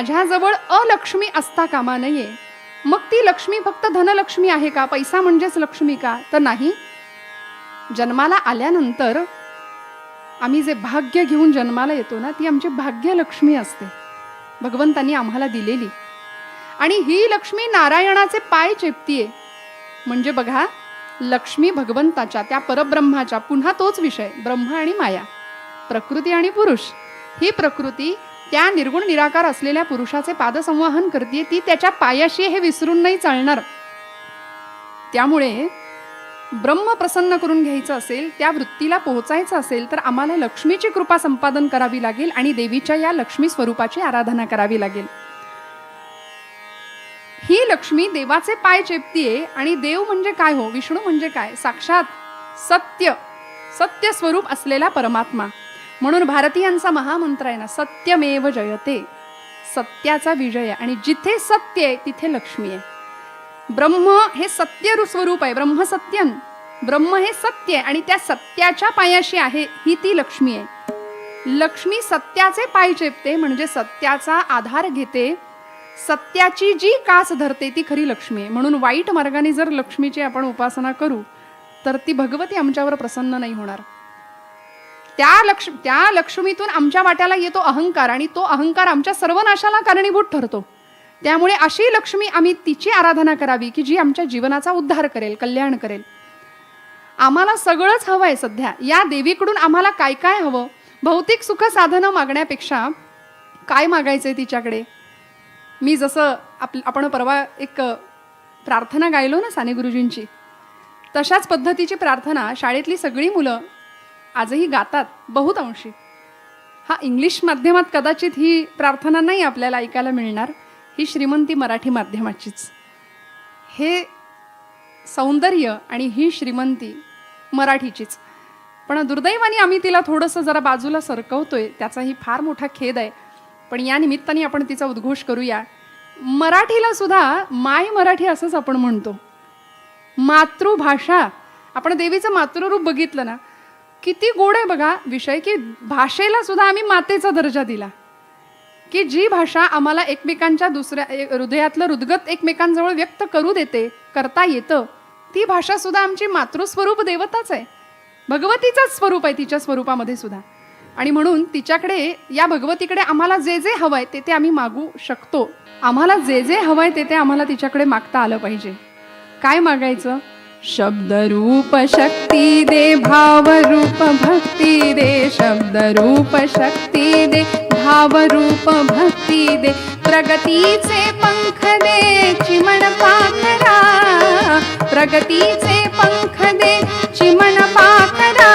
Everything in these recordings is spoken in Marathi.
माझ्याजवळ अलक्ष्मी असता कामा नये. मग ती लक्ष्मी फक्त धनलक्ष्मी आहे का? पैसा म्हणजेच लक्ष्मी का? तर नाही. जन्माला आल्यानंतर आम्ही जे भाग्य घेऊन जन्माला येतो ना, ती आमची भाग्यलक्ष्मी असते, भगवंतांनी आम्हाला दिलेली. आणि ही लक्ष्मी नारायणाचे पाय चेपतीये. म्हणजे बघा, लक्ष्मी भगवंताच्या, त्या परब्रह्माच्या, पुन्हा तोच विषय, ब्रह्म आणि माया, प्रकृती आणि पुरुष. ही प्रकृती त्या निर्गुण निराकार असलेल्या पुरुषाचे पादसंवाहन करते, ती त्याच्या पायाशी, हे विसरून नाही चालणार. त्यामुळे ब्रह्म प्रसन्न करून घ्यायचं असेल, त्या वृत्तीला पोहोचायचं असेल, तर आम्हाला लक्ष्मीची कृपा संपादन करावी लागेल आणि देवीच्या या लक्ष्मी स्वरूपाची आराधना करावी लागेल. ही लक्ष्मी देवाचे पाय चेपतीये. आणि देव म्हणजे काय हो? विष्णू म्हणजे काय? साक्षात सत्य, सत्य स्वरूप असलेला परमात्मा. म्हणून भारतीयांचा महामंत्र आहे ना, सत्यमेव जयते, सत्याचा विजय. आणि जिथे सत्य आहे तिथे लक्ष्मी आहे. ब्रह्म हे सत्य स्वरूप आहे, ब्रह्म सत्यम, ब्रह्म हे सत्य आहे आणि त्या सत्याच्या पायाशी आहे, ही ती लक्ष्मी आहे. लक्ष्मी सत्याचे पाय चेपते, म्हणजे सत्याचा आधार घेते, सत्याची जी कास धरते ती खरी लक्ष्मी आहे. म्हणून वाईट मार्गाने जर लक्ष्मीची आपण उपासना करू तर ती भगवती आमच्यावर प्रसन्न नाही होणार. त्या लक्ष्मीतून आमच्या वाट्याला येतो अहंकार, आणि तो अहंकार आमच्या सर्वनाशाला कारणीभूत ठरतो. त्यामुळे अशी लक्ष्मी आम्ही तिची आराधना करावी की जी आमच्या जीवनाचा उद्धार करेल, कल्याण करेल. आम्हाला सगळंच हवं आहे सध्या. या देवीकडून आम्हाला काय काय हवं? भौतिक सुख साधनं मागण्यापेक्षा काय मागायचंय तिच्याकडे? मी जसं आपण परवा एक प्रार्थना गायलो ना साने गुरुजींची, तशाच पद्धतीची प्रार्थना शाळेतली सगळी मुलं आजही गातात बहुतांशी. हा इंग्लिश माध्यमात कदाचित ही प्रार्थना नाही आपल्याला ऐकायला मिळणार, ही श्रीमंती मराठी माध्यमाचीच. हे सौंदर्य आणि ही श्रीमंती मराठीचीच. पण दुर्दैवाने आम्ही तिला थोडंसं जरा बाजूला सरकवतोय, त्याचाही फार मोठा खेद आहे. पण या निमित्ताने आपण तिचा उद्घोष करूया. मराठीला सुद्धा माय मराठी असंच आपण म्हणतो. मातृभाषा, आपण देवीचं मातृरूप बघितलं ना, किती गोड आहे बघा विषय, की भाषेला सुद्धा आम्ही मातेचा दर्जा दिला. की जी भाषा आम्हाला एकमेकांच्या दुसऱ्या हृदयातलं हृदगत एकमेकांजवळ व्यक्त करू देते, करता येतं, ती भाषा सुद्धा आमची मातृस्वरूप देवताच आहे, भगवतीचंच स्वरूप आहे तिच्या स्वरूपामध्ये सुद्धा. आणि म्हणून तिच्याकडे, या भगवतीकडे आम्हाला जे जे हवंय ते ते आम्ही मागू शकतो. आम्हाला जे जे हवंय ते ते आम्हाला तिच्याकडे मागता आलं पाहिजे. काय मागायचं? शब्द रूप शक्ती दे, भाव रूप भक्ती दे. शब्द रूप शक्ती दे, भाव रूप भक्ती दे. प्रगतीचे पंख दे, चिमण पाखरा. प्रगतीचे पंख दे, चिमण पाखरा.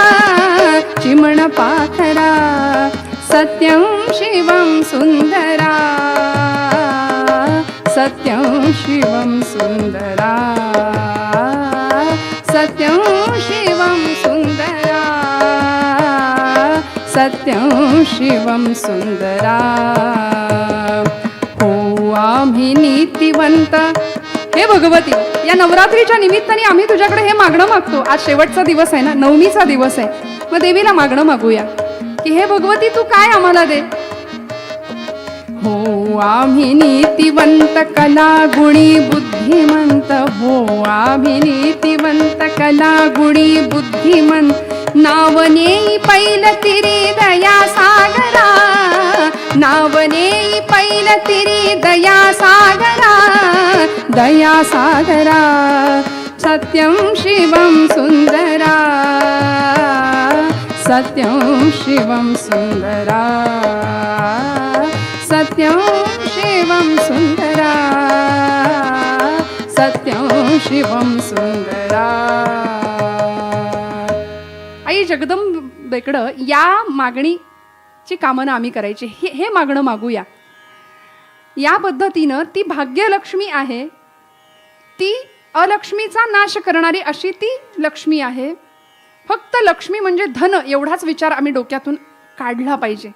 चिमण पाखरा. सत्यं शिवं सुंदरा. सत्यं शिवं सुंदरा. सत्यं शिवं सुंदरा. सत्यं शिवं सुंदरा. हो आम्ही नीतिवंत. हे भगवती, या नवरात्रीच्या निमित्ताने आम्ही तुझ्याकडे हे मागणं मागतो. आज शेवटचा दिवस आहे ना, नवमीचा दिवस आहे. मग देवीला मागणं मागूया की हे भगवती तू काय आम्हाला दे. हो आम्ही नीतिवंत, कला गुणी बुद्धिमंत. हो आम्ही नीतिवंत, कला गुणी बुद्धिमंत. नाव नेई पैल तिरी दया सागरा. नाव नेई पैल तिरी दया सागरा. दया सागरा. सत्यं शिवं सुंदरा. सत्यं शिवं सुंदरा. सत्यं शिवं सुंदरा. सत्यं शिवं सुंदरा. आई जगदंबेकडं या मागणीची कामना आम्ही करायची. हे मागणं मागूया. या पद्धतीनं ती भाग्यलक्ष्मी आहे, ती अलक्ष्मीचा नाश करणारी अशी ती लक्ष्मी आहे. फक्त लक्ष्मी म्हणजे धन एवढाच विचार आम्ही डोक्यातून काढला पाहिजे.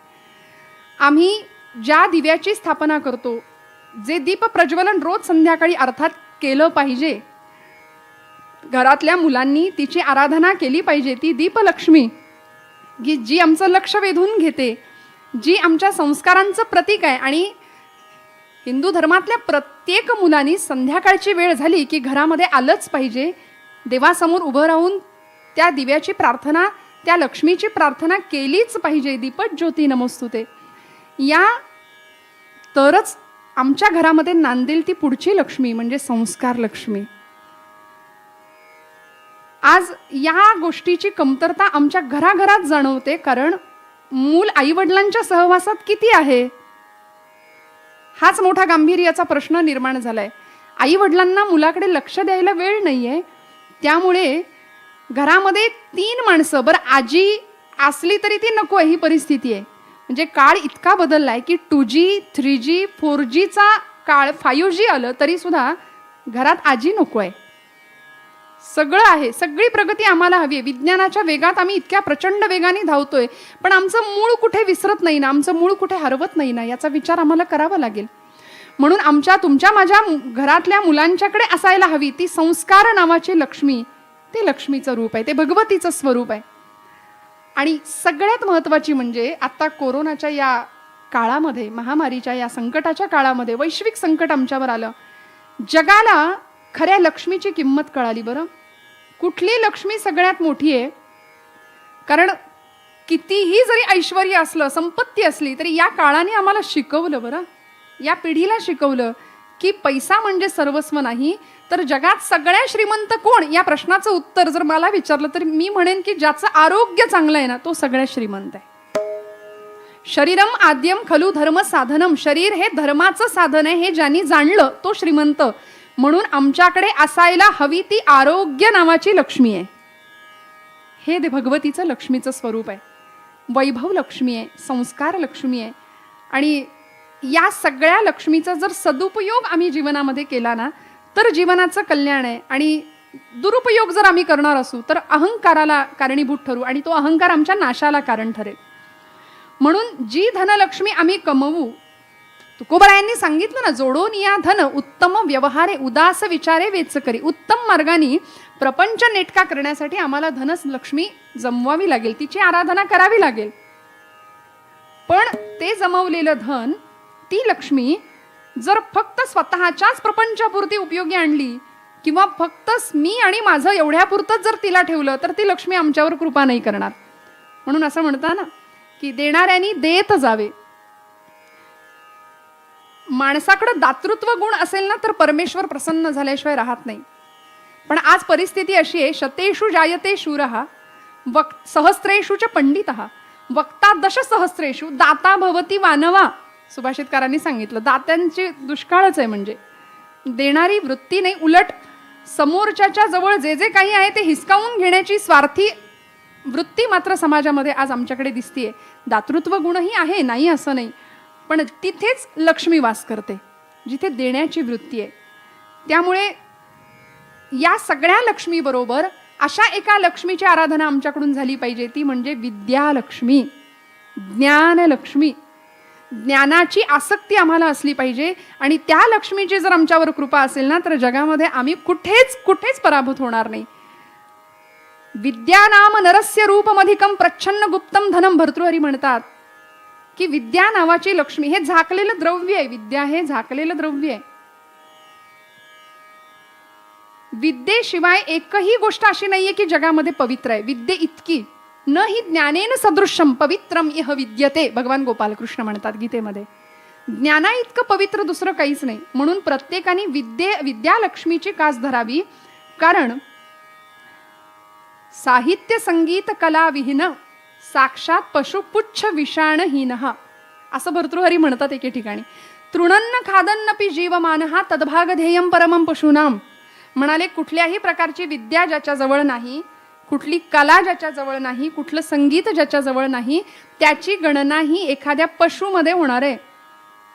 आम्ही ज्या दिव्याची स्थापना करतो, जे दीप प्रज्वलन रोज संध्याकाळी अर्थात केलं पाहिजे, घरातल्या मुलांनी तिची आराधना केली पाहिजे. ती दीपलक्ष्मी जी आमचं लक्ष वेधून घेते, जी आमच्या संस्कारांचं प्रतीक आहे. आणि हिंदू धर्मातल्या प्रत्येक मुलांनी संध्याकाळची वेळ झाली की घरामध्ये आलंच पाहिजे, देवासमोर उभं राहून त्या दिव्याची प्रार्थना, त्या लक्ष्मीची प्रार्थना केलीच पाहिजे. दीपट ज्योती नमोस्तुते. या तरच आमच्या घरामध्ये नांदेल ती पुढची लक्ष्मी, म्हणजे संस्कार लक्ष्मी. आज या गोष्टीची कमतरता आमच्या घराघरात जाणवते, कारण मूल आईवडिलांच्या सहवासात किती आहे हाच मोठा गांभीर्याचा प्रश्न निर्माण झालाय. आईवडिलांना मुलाकडे लक्ष द्यायला वेळ नाहीये. त्यामुळे घरामध्ये 3 माणसं, बरं आजी असली तरी ती नको आहे, ही परिस्थिती आहे. म्हणजे काळ इतका बदललाय की 2G 3G 4Gचा काळ 5G आलं तरी सुद्धा घरात आजी नको आहे. सगळं आहे, सगळी प्रगती आम्हाला हवी आहे. विज्ञानाच्या वेगात आम्ही इतक्या प्रचंड वेगाने धावतोय, पण आमचं मूळ कुठे विसरत नाही ना, आमचं मूळ कुठे हरवत नाही ना, याचा विचार आम्हाला करावा लागेल. म्हणून तुमच्या माझ्या घरातल्या मुलांच्याकडे असायला हवी ती संस्कार नावाची लक्ष्मी. ते लक्ष्मीचं रूप आहे, ते भगवतीचं स्वरूप आहे. आणि सगळ्यात महत्त्वाची म्हणजे आता कोरोनाच्या या काळामध्ये, महामारीच्या या संकटाच्या काळामध्ये, वैश्विक संकट आमच्यावर आलं, जगाला खऱ्या लक्ष्मीची किंमत कळाली. बरं, कुठली लक्ष्मी सगळ्यात मोठी आहे? कारण कितीही जरी ऐश्वर्य असलं, संपत्ती असली, तरी या काळाने आम्हाला शिकवलं, बरं या पिढीला शिकवलं की पैसा म्हणजे सर्वस्व नाही, तर जगात सगळ्यात श्रीमंत कोण या प्रश्नाचं उत्तर जर मला विचारलं तर मी म्हणेन की ज्याचं आरोग्य चांगलं आहे ना, तो सगळ्यात श्रीमंत आहे. शरीरम आद्यम खलु धर्म साधनम. शरीर हे धर्माचं साधन आहे, हे ज्यांनी जाणलं तो श्रीमंत. म्हणून आमच्याकडे असायला हवी ती आरोग्य नावाची लक्ष्मी आहे. हे भगवतीचं लक्ष्मीचं स्वरूप आहे. वैभव लक्ष्मी आहे, संस्कार लक्ष्मी आहे. आणि या सगळ्या लक्ष्मीचा जर सदुपयोग आम्ही जीवनामध्ये केला ना, तर जीवनाचं कल्याण आहे. आणि दुरुपयोग जर आम्ही करणार असू तर अहंकाराला कारणीभूत ठरू, आणि तो अहंकार आमच्या नाशाला कारण ठरेल. म्हणून जी धनलक्ष्मी आम्ही कमवू, तुकोबरायांनी सांगितलं ना, जोडून या धन उत्तम व्यवहारे उदास विचारे वेच करी. उत्तम मार्गाने प्रपंच नेटका करण्यासाठी आम्हाला धनलक्ष्मी जमवावी लागेल, तिची आराधना करावी लागेल. पण ते जमवलेलं धन, ती लक्ष्मी जर फक्त स्वतःच्याच प्रपंचापुरती उपयोगी आणली, किंवा फक्त मी आणि माझं एवढ्यापुरतंच जर तिला ठेवलं, तर ती लक्ष्मी आमच्यावर कृपा नाही करणार. म्हणून असं म्हणता ना की देणाऱ्यांनी देत जावे. माणसाकडे दातृत्व गुण असेल ना, तर परमेश्वर प्रसन्न झाल्याशिवाय राहत नाही. पण आज परिस्थिती अशी आहे, शतेषु जायते शूरः सहस्रेषु च पंडितः वक्ता दशसहस्रेषु दाता भवती मानवा. सुभाषितकारांनी सांगितलं, दात्यांची दुष्काळच आहे. म्हणजे देणारी वृत्ती नाही, उलट समोरच्या जवळ जे जे काही आहे ते हिसकावून घेण्याची स्वार्थी वृत्ती मात्र समाजामध्ये आज आमच्याकडे दिसतीये. दातृत्व गुणही आहे, नाही असं नाही, पण तिथेच लक्ष्मी वास करते जिथे देण्याची वृत्ती आहे. त्यामुळे या सगळ्या लक्ष्मी बरोबर अशा एका लक्ष्मीची आराधना आमच्याकडून झाली पाहिजे, ती म्हणजे विद्यालक्ष्मी, ज्ञानलक्ष्मी. ज्ञानाची आसक्ती आम्हाला असली पाहिजे, आणि त्या लक्ष्मीची जर आमच्यावर कृपा असेल ना, तर जगामध्ये आम्ही कुठेच पराभूत होणार नाही. विद्या नाम नरस्य रूपमधिकम प्रच्छन्न गुप्तम धनम. भर्तृहरी म्हणतात की विद्या नावाची लक्ष्मी हे झाकलेलं द्रव्य आहे. विद्या हे झाकलेलं द्रव्य आहे. विद्येशिवाय एकही गोष्ट अशी नाहीये की जगामध्ये पवित्र आहे. विद्ये इतकी न हि ज्ञानेन सदृश्यम पवित्रम इह विद्यते. भगवान गोपालकृष्ण म्हणतात गीतेमध्ये, ज्ञाना इतकं पवित्र दुसरं काहीच नाही. म्हणून प्रत्येकाने विद्यालक्ष्मीची कास धरावी. कारण साहित्य संगीत कला विहीन साक्षात पशुपुच्छ विषाणहीन, असं भर्तृहरी म्हणतात एके ठिकाणी. तृणन्न खादन्नपि जीवमानः तद्भाग ध्येयम परमं पशूनाम. म्हणाले, कुठल्याही प्रकारची विद्या ज्याच्या जवळ नाही, कुठली कला ज्याच्या जवळ नाही, कुठलं संगीत ज्याच्या जवळ नाही, त्याची गणना ही एखाद्या पशुमध्ये होणार आहे.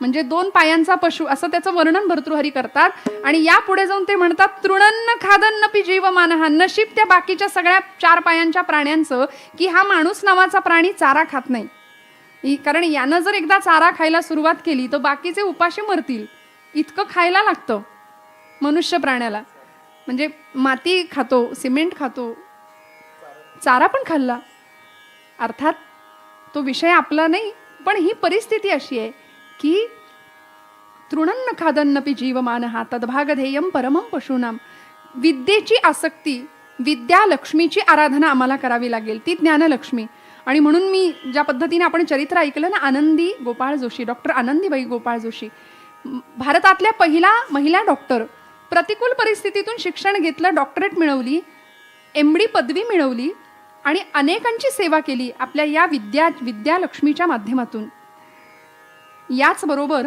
म्हणजे 2 पायांचा पशु असं त्याचं वर्णन भर्तृहरी करतात. आणि या पुढे जाऊन ते म्हणतात, तृणन्न खादन्नपि जीवमानः. नशीब त्या बाकीच्या सगळ्या 4 पायांच्या प्राण्यांचं की हा माणूस नावाचा प्राणी चारा खात नाही. कारण यानं जर एकदा चारा खायला सुरुवात केली तर बाकीचे उपाशी मरतील, इतकं खायला लागतं मनुष्य प्राण्याला. म्हणजे माती खातो, सिमेंट खातो, चारा पण खाल्ला. अर्थात तो विषय आपला नाही, पण ही परिस्थिती अशी आहे की तृणन्न खादन्नपि जीवमानः तद्भागधेयं परमं पशूनाम. विद्येची आसक्ती, विद्या लक्ष्मीची आराधना आम्हाला करावी लागेल, ती ज्ञानलक्ष्मी. आणि म्हणून मी ज्या पद्धतीने आपण चरित्र ऐकलं ना, आनंदी गोपाळ जोशी, डॉक्टर आनंदीबाई गोपाळ जोशी, भारतातल्या पहिला महिला डॉक्टर, प्रतिकूल परिस्थितीतून शिक्षण घेतलं, डॉक्टरेट मिळवली, MD पदवी मिळवली आणि अनेकांची सेवा केली आपल्या या विद्यालक्ष्मीच्या माध्यमातून. याचबरोबर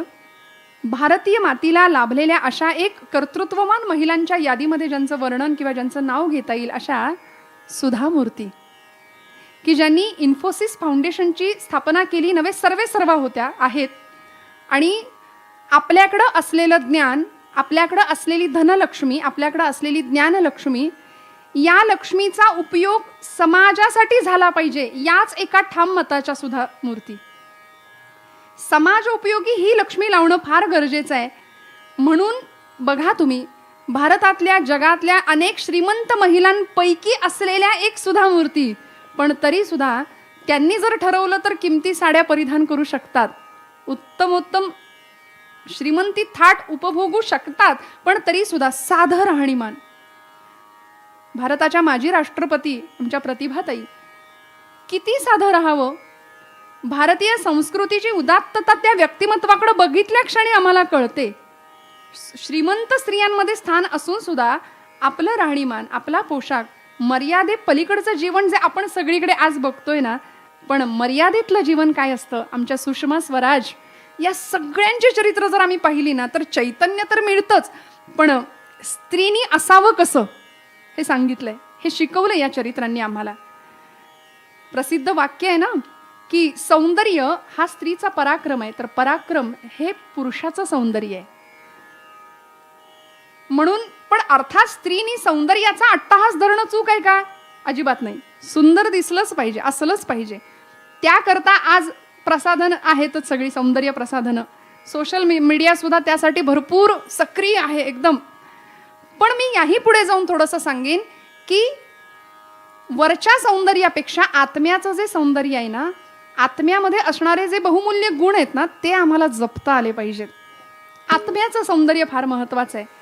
भारतीय मातीला लाभलेल्या अशा एक कर्तृत्ववान महिलांच्या यादीमध्ये ज्यांचं वर्णन किंवा ज्यांचं नाव घेता येईल अशा सुधा मूर्ती, की ज्यांनी इन्फोसिस फाउंडेशनची स्थापना केली, नव्हे सर्वा होत्या आहेत. आणि आपल्याकडं असलेलं ज्ञान, आपल्याकडं असलेली धनलक्ष्मी, आपल्याकडं असलेली ज्ञानलक्ष्मी, या लक्ष्मीचा उपयोग समाजासाठी झाला पाहिजे, याच एका ठाम मताच्या सुधा मूर्ती. समाज उपयोगी ही लक्ष्मी लावणं फार गरजेचं आहे. म्हणून बघा तुम्ही, भारतातल्या जगातल्या अनेक श्रीमंत महिलांपैकी असलेल्या एक सुधा मूर्ती, पण तरी सुद्धा त्यांनी जर ठरवलं तर किमती साड्या परिधान करू शकतात, उत्तमोत्तम श्रीमंती थाट उपभोगू शकतात, पण तरी सुद्धा साधं राहणीमान. भारताच्या माजी राष्ट्रपती आमच्या प्रतिभाताई, किती साधं राहावं. भारतीय संस्कृतीची उदात्तता त्या व्यक्तिमत्वाकडे बघितल्या क्षणी आम्हाला कळते. श्रीमंत स्त्रियांमध्ये स्थान असून सुद्धा आपलं राहणीमान, आपला पोशाख, मर्यादे पलीकडचं जीवन जे आपण सगळीकडे आज बघतोय ना, पण मर्यादेतलं जीवन काय असतं, आमच्या सुषमा स्वराज या सगळ्यांची चरित्र जर आम्ही पाहिली ना, तर चैतन्य तर मिळतंच, पण स्त्रीनी असावं कसं हे सांगितलंय, हे शिकवलं या चरित्रांनी आम्हाला. प्रसिद्ध वाक्य आहे ना, की सौंदर्य हा स्त्रीचा पराक्रम आहे, तर पराक्रम हे पुरुषाचं सौंदर्य आहे. म्हणून पण अर्थात स्त्रीनी सौंदर्याचा अट्टहास धरणं चूक आहे का? अजिबात नाही. सुंदर दिसलंच पाहिजे, असलंच पाहिजे. त्याकरता आज प्रसाधन आहेतच, सगळी सौंदर्य प्रसाधनं, सोशल मीडिया सुद्धा त्यासाठी भरपूर सक्रिय आहे एकदम. पण मी याही पुढे जाऊन थोडंसं सांगेन की वरच्या सौंदर्यापेक्षा आत्म्याचं जे सौंदर्य आहे ना, आत्म्यामध्ये असणारे जे बहुमूल्य गुण आहेत ना, ते आम्हाला जपता आले पाहिजेत. आत्म्याचं सौंदर्य फार महत्वाचं आहे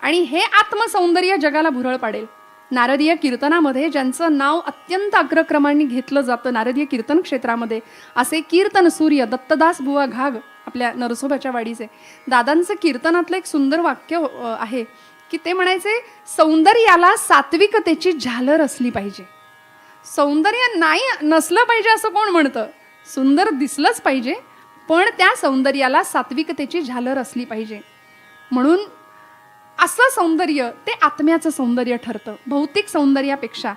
आणि हे आत्मसौंदर्य जगाला भुरळ पाडेल. नारदीय कीर्तनामध्ये ज्यांचं नाव अत्यंत अग्रक्रमाने घेतलं जातं, नारदीय कीर्तन क्षेत्रामध्ये असे कीर्तन सूर्य दत्तदास बुवा घाग, आपल्या नरसोबाच्या वाडीचे दादांचं कीर्तनातलं एक सुंदर वाक्य आहे की ते म्हणायचे, सौंदर्याला सात्विकतेची झालर असली पाहिजे. सौंदर्य नाही नसलं पाहिजे असं कोण म्हणतं? सुंदर दिसलंच पाहिजे, पण त्या सौंदर्याला सात्विकतेची झालर असली पाहिजे. म्हणून असं सौंदर्य ते आत्म्याचं सौंदर्य ठरतं भौतिक सौंदर्यापेक्षा.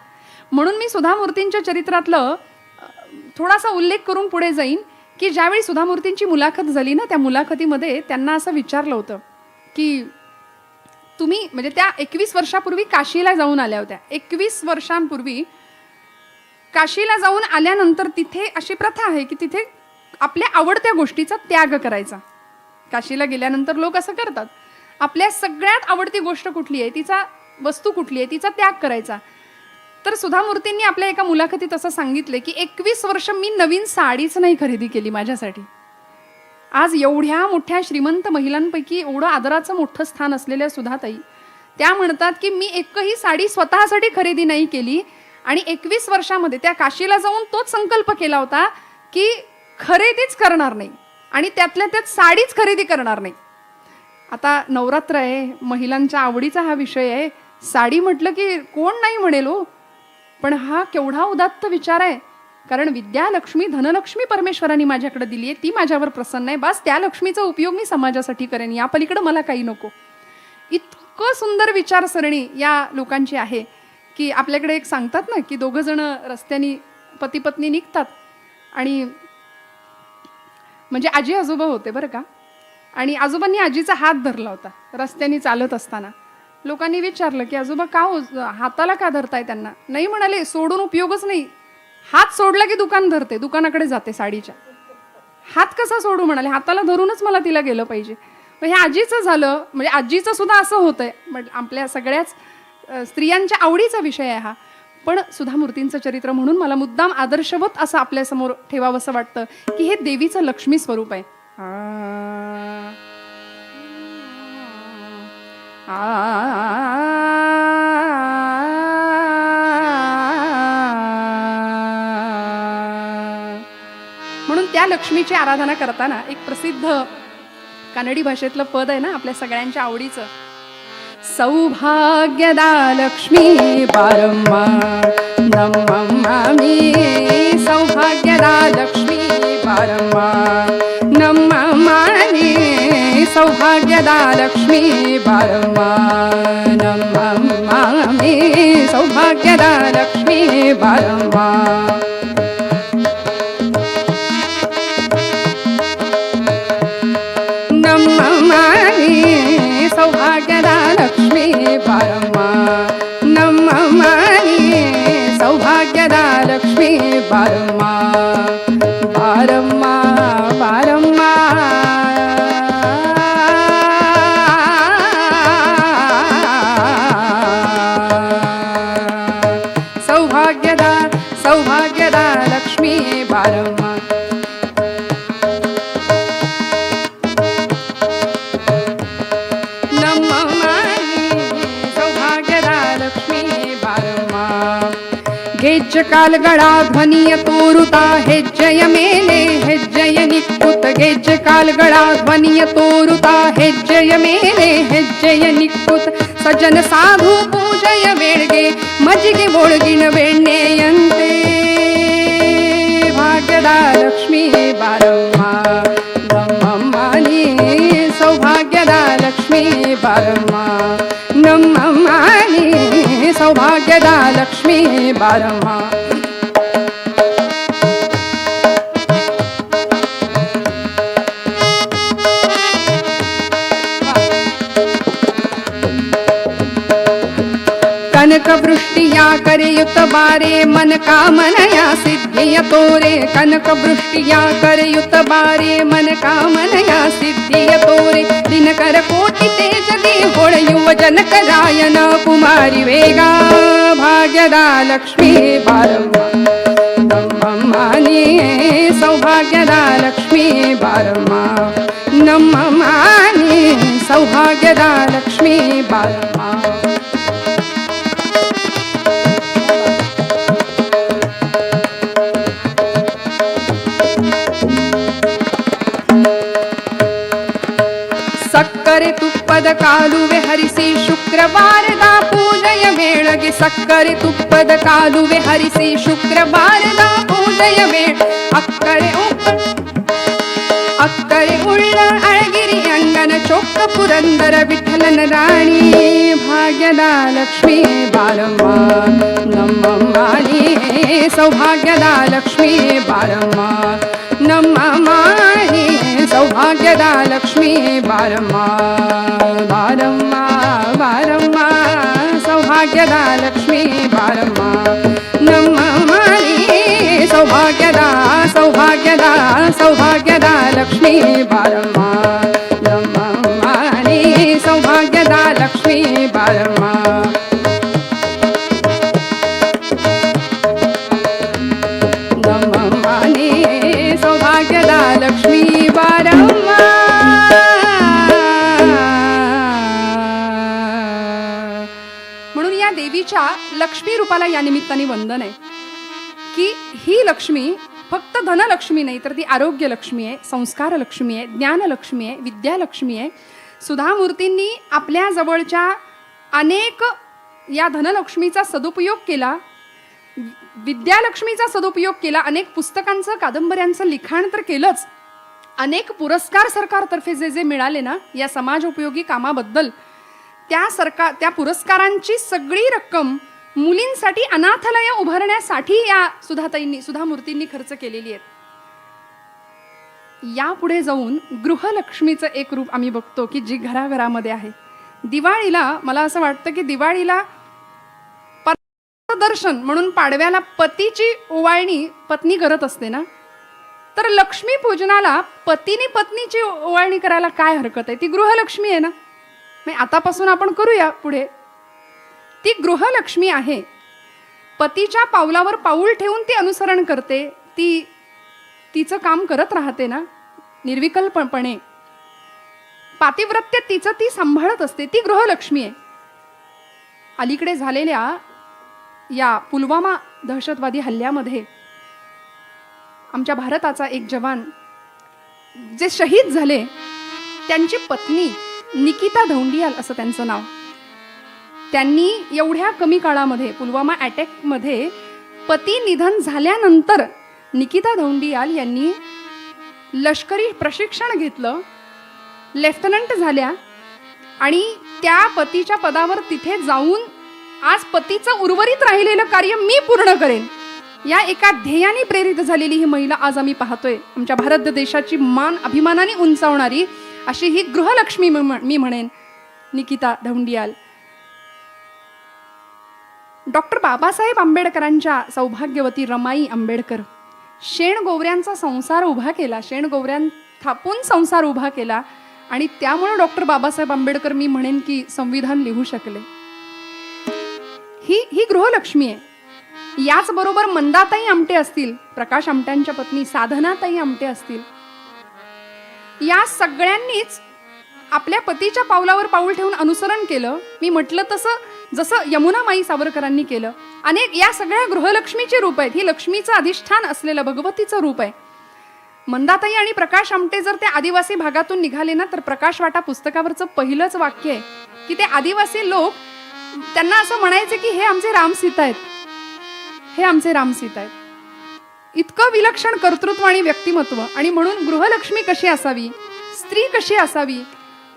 म्हणून मी सुधा मूर्तींच्या चरित्रातलं थोडासा उल्लेख करून पुढे जाईन की ज्यावेळी सुधा मूर्तींची मुलाखत झाली ना, त्या मुलाखतीमध्ये त्यांना असं विचारलं होतं की तुम्ही म्हणजे त्या 21 वर्षापूर्वी काशीला जाऊन आल्या होत्या. 21 वर्षांपूर्वी काशीला जाऊन आल्यानंतर तिथे अशी प्रथा आहे की तिथे आपल्या आवडत्या गोष्टीचा त्याग करायचा. काशीला गेल्यानंतर लोक असं करतात, आपल्या सगळ्यात आवडती गोष्ट कुठली आहे, तिचा वस्तू कुठली आहे, तिचा त्याग करायचा. तर सुधा मूर्तींनी आपल्या एका मुलाखतीत असं सांगितले की 21 वर्ष मी नवीन साडीच नाही खरेदी केली माझ्यासाठी. आज एवढ्या मोठ्या श्रीमंत महिलांपैकी एवढं आदराचं मोठं स्थान असलेल्या सुधाताई त्या म्हणतात की मी एकही साडी स्वतःसाठी खरेदी नाही केली आणि 21 वर्षामध्ये त्या काशीला जाऊन तोच संकल्प केला होता की खरेदीच करणार नाही आणि त्यातल्या त्यात साडीच खरेदी करणार नाही. आता नवरात्र आहे, महिलांच्या आवडीचा हा विषय आहे. साडी म्हटलं की कोण नाही म्हणेल हो, पण हा केवढा उदात्त विचार आहे. कारण विद्यालक्ष्मी धनलक्ष्मी परमेश्वरांनी माझ्याकडे दिली आहे, ती माझ्यावर प्रसन्न आहे, बस त्या लक्ष्मीचा उपयोग मी समाजासाठी करेन, या पलीकडे मला काही नको. इतकं सुंदर विचारसरणी या लोकांची आहे की आपल्याकडे एक सांगतात ना की दोघं जण रस्त्याने पती पत्नी निघतात आणि म्हणजे आजी आजोबा होते बरं का, आणि आजोबांनी आजीचा हात धरला होता रस्त्याने चालत असताना. लोकांनी विचारलं की आजोबा का हाताला का धरताय त्यांना? नाही म्हणाले, सोडून उपयोगच नाही, हात सोडला की दुकान धरते, दुकानाकडे जाते साडीच्या. हात कसा सोडू म्हणाले, हाताला धरूनच मला तिला गेलं पाहिजे. हे आजीचं झालं, म्हणजे आजीचं सुद्धा असं होतंय. आपल्या सगळ्याच स्त्रियांच्या आवडीचा विषय आहे हा. पण सुधा मूर्तींचं चरित्र म्हणून मला मुद्दाम आदर्शवत असं आपल्यासमोर ठेवावंसं वाटतं की हे देवीचं लक्ष्मी स्वरूप आहे. म्हणून त्या लक्ष्मीची आराधना करताना एक प्रसिद्ध कन्नडी भाषेतलं पद आहे ना आपल्या सगळ्यांच्या आवडीचं, सौभाग्यदा लक्ष्मी बारम्मा नम्मामि, सौभाग्यदा लक्ष्मी बारम्मा नम्मामि, सौभाग्यदा लक्ष्मी बारम्मा नम्मामि, सौभाग्यदा लक्ष्मी बारम्मा. सौभाग्यदा लक्ष्मी बारम्मा नम्मामि, सौभाग्यदा लक्ष्मी बारम्मा बारम्मा बारम्मा. सौभाग्यदा सौभाग्यदा लक्ष्मी बारम्मा. ಗೆಜ್ಜೆ ಕಾಲ್ಗಳ ಧ್ವನಿಯ ತೋರುತ್ತಾ ಹೆಜ್ಜೆಯ ಮೇಲೆ ಹೆಜ್ಜೆಯ ನಿಕ್ಕುತ್ತ, ಗೆಜ್ಜೆ ಕಾಲ್ಗಳ ಧ್ವನಿಯ ತೋರುತ್ತಾ ಹೆಜ್ಜೆಯ ಮೇಲೆ ಹೆಜ್ಜೆಯ ನಿಕ್ಕುತ್ತ, ಸಜ್ಜನ ಸಾಧು ಪೂಜೆಯ ವೇಳೆಗೆ ಮಜ್ಜಿಗೆ ಒಳಗಿನ ಬೆಣ್ಣೆಯಂತೆ, ಭಾಗ್ಯದ ಲಕ್ಷ್ಮೀ ಬಾರಮ್ಮ ನಮ್ಮಮ್ಮನಿ, ಸೌಭಾಗ್ಯದ ಲಕ್ಷ್ಮೀ ಬಾರಮ್ಮ ನಮ್ಮಮ್ಮನಿ, ಸೌಭಾಗ್ಯದ ಲಕ್ಷ್ಮೀ ಬಾರಮ್ಮ. ಕನಕ ವೃಷ್ಟಿಯ ಕರೆಯುತ್ತ ಬಾರೆ ಮನ ಕಾಮನಯ ಸಿದ್ಧಿಯ ತೋರೆ, ಕನಕ ವೃಷ್ಟಿಯ ಕರೆಯುತ್ತ ಬಾರೆ ಮನ ಕಾಮನಯ ಸಿದ್ಧಿಯ ತೋರೆ, ದಿನಕರ ಕೋಟಿ ತೇಜದಿ ಹೊಳೆಯುವ ಜನಕರಾಯನ ಕುಮಾರಿ ವೇಗ, ಭಾಗ್ಯದ ಲಕ್ಷ್ಮೀ ಬಾರಮ್ಮ ನಮ್ಮಮ್ಮನಿ, ಸೌಭಾಗ್ಯದ ಲಕ್ಷ್ಮೀ ಬಾರಮ್ಮ ನಮ್ಮಮ್ಮನಿ, ಸೌಭಾಗ್ಯದ ಲಕ್ಷ್ಮೀ ಬಾರಮ್ಮ. ಸಕ್ಕರೆ ತುಪ್ಪದ ಕಾಲುವೆ ಹರಿಸಿ ಶುಕ್ರವಾರದ ಪೂಜೆಯ ವೇಳೆಗೆ, ಸಕ್ಕರೆ ತುಪ್ಪದ ಕಾಲುವೆ ಹರಿಸಿ ಶುಕ್ರವಾರದ ಪೂಜೆಯ ವೇಳೆ, ಅಕ್ಕರೆ ಅಕ್ಕರೆ ಉಳ್ಳ ಅಳಗಿರಿ ಅಂಗನ ಚೊಕ್ಕ ಪುರಂದರ ವಿಠಲನ ರಾಣಿ, ಭಾಗ್ಯದ ಲಕ್ಷ್ಮೀ ಬಾರಮ್ಮ ನಮ್ಮಮ್ಮನಿ, ಸೌಭಾಗ್ಯದ ಲಕ್ಷ್ಮೀ ಬಾರಮ್ಮ ನಮ್ಮಮ್ಮನಿ, ಸೌಭಾಗ್ಯದ ಲಕ್ಷ್ಮೀ ಬಾರಮ್ಮ ಬಾರಮ್ಮ ಬಾರಮ್ಮ, ಸೌಭಾಗ್ಯದ ಲಕ್ಷ್ಮೀ ಬಾರಮ್ಮ ನಮ್ಮಮ್ಮನಿ, ಸೌಭಾಗ್ಯದ ಸೌಭಾಗ್ಯದ ಸೌಭಾಗ್ಯದ ಲಕ್ಷ್ಮೀ ಬಾರಮ್ಮ ನಮ್ಮಮ್ಮನಿ, ಸೌಭಾಗ್ಯದ ಲಕ್ಷ್ಮೀ ಬಾರಮ್ಮ. ನಮ್ಮಮ್ಮನಿ, ಸೌಭಾಗ್ಯದ ಲಕ್ಷ್ಮೀ ಬಾರಮ್ಮ. म्हणून या देवीच्या लक्ष्मी रूपाला या निमित्ताने वंदन आहे की ही लक्ष्मी फक्त धनलक्ष्मी नाही तर ती आरोग्य लक्ष्मी आहे, संस्कार लक्ष्मी आहे, ज्ञान लक्ष्मी आहे, विद्या लक्ष्मी आहे. सुधामूर्तींनी आपल्या जवळच्या अनेक या धनलक्ष्मीचा सदुपयोग केला, विद्यालक्ष्मीचा सदुपयोग केला, अनेक पुस्तकांचं कादंबऱ्यांचं लिखाण तर केलंच, अनेक पुरस्कार सरकारतर्फे जे जे मिळाले ना या समाज उपयोगी कामाबद्दल, त्या पुरस्कारांची सगळी रक्कम मुलींसाठी अनाथालय उभारण्यासाठी या सुधामूर्तींनी खर्च केलेली आहे. यापुढे जाऊन गृहलक्ष्मीचं एक रूप आम्ही बघतो की जी घराघरामध्ये आहे. दिवाळीला मला असं वाटतं की दिवाळीला दर्शन म्हणून पाडव्याला पतीची ओवाळणी पत्नी करत असते ना, तर लक्ष्मी पूजनाला पतीने पत्नीची ओवाळणी करायला काय हरकत आहे? ती गृहलक्ष्मी आहे ना. आतापासून आपण करूया पुढे. ती गृहलक्ष्मी आहे. पतीच्या पावलावर पाऊल ठेवून ती अनुसरण करते, तिचं काम करत राहते ना निर्विकल्पपणे. पातिव्रत्य तिचं ती सांभाळत असते, ती गृहलक्ष्मी आहे. अलीकडे झालेल्या या पुलवामा दहशतवादी हल्ल्यामध्ये आमच्या भारताचा एक जवान जे शहीद झाले, त्यांची पत्नी निकिता धौंडियाल असं त्यांचं नाव. त्यांनी एवढ्या कमी काळामध्ये पुलवामा अटॅकमध्ये पती निधन झाल्यानंतर निकिता धौंडियाल यांनी लष्करी प्रशिक्षण घेतलं, लेफ्टनंट झाल्या आणि त्या पतीच्या पदावर तिथे जाऊन आज पतीचं उर्वरित राहिलेलं कार्य मी पूर्ण करेन या एका ध्येयाने प्रेरित झालेली ही महिला आज आम्ही पाहतोय. आमच्या भारत देशाची मान अभिमानाने उंचावणारी अशी ही गृहलक्ष्मी मी म्हणेन निकिता धौंडियाल. डॉक्टर बाबासाहेब आंबेडकरांच्या सौभाग्यवती रमाई आंबेडकर शेणगोवऱ्यांचा संसार उभा केला, शेणगोवऱ्यां थापून संसार उभा केला आणि त्यामुळे डॉक्टर बाबासाहेब आंबेडकर मी म्हणेन की संविधान लिहू शकले. ही गृहलक्ष्मी आहे. याचबरोबर मंदाताई आमटे असतील, प्रकाश आमट्यांच्या पत्नी साधनाताई आमटे असतील, या सगळ्यांनीच आपल्या पतीच्या पावलावर पाऊल ठेवून अनुसरण केलं. मी म्हटलं तसं जसं यमुनामाई सावरकरांनी केलं. अनेक या सगळ्या गृहलक्ष्मीचे रूप आहेत. ही लक्ष्मीचं अधिष्ठान असलेलं भगवतीचं रूप आहे. मंदाताई आणि प्रकाश आमटे जर ते आदिवासी भागातून निघाले ना, तर प्रकाश वाटा पुस्तकावरचं पहिलंच वाक्य आहे की ते आदिवासी लोक त्यांना असं म्हणायचे की हे आमचे रामसीता आहेत, हे आमचे रामसीता आहेत. इतकं विलक्षण कर्तृत्व आणि व्यक्तिमत्व. आणि म्हणून गृहलक्ष्मी कशी असावी, स्त्री कशी असावी,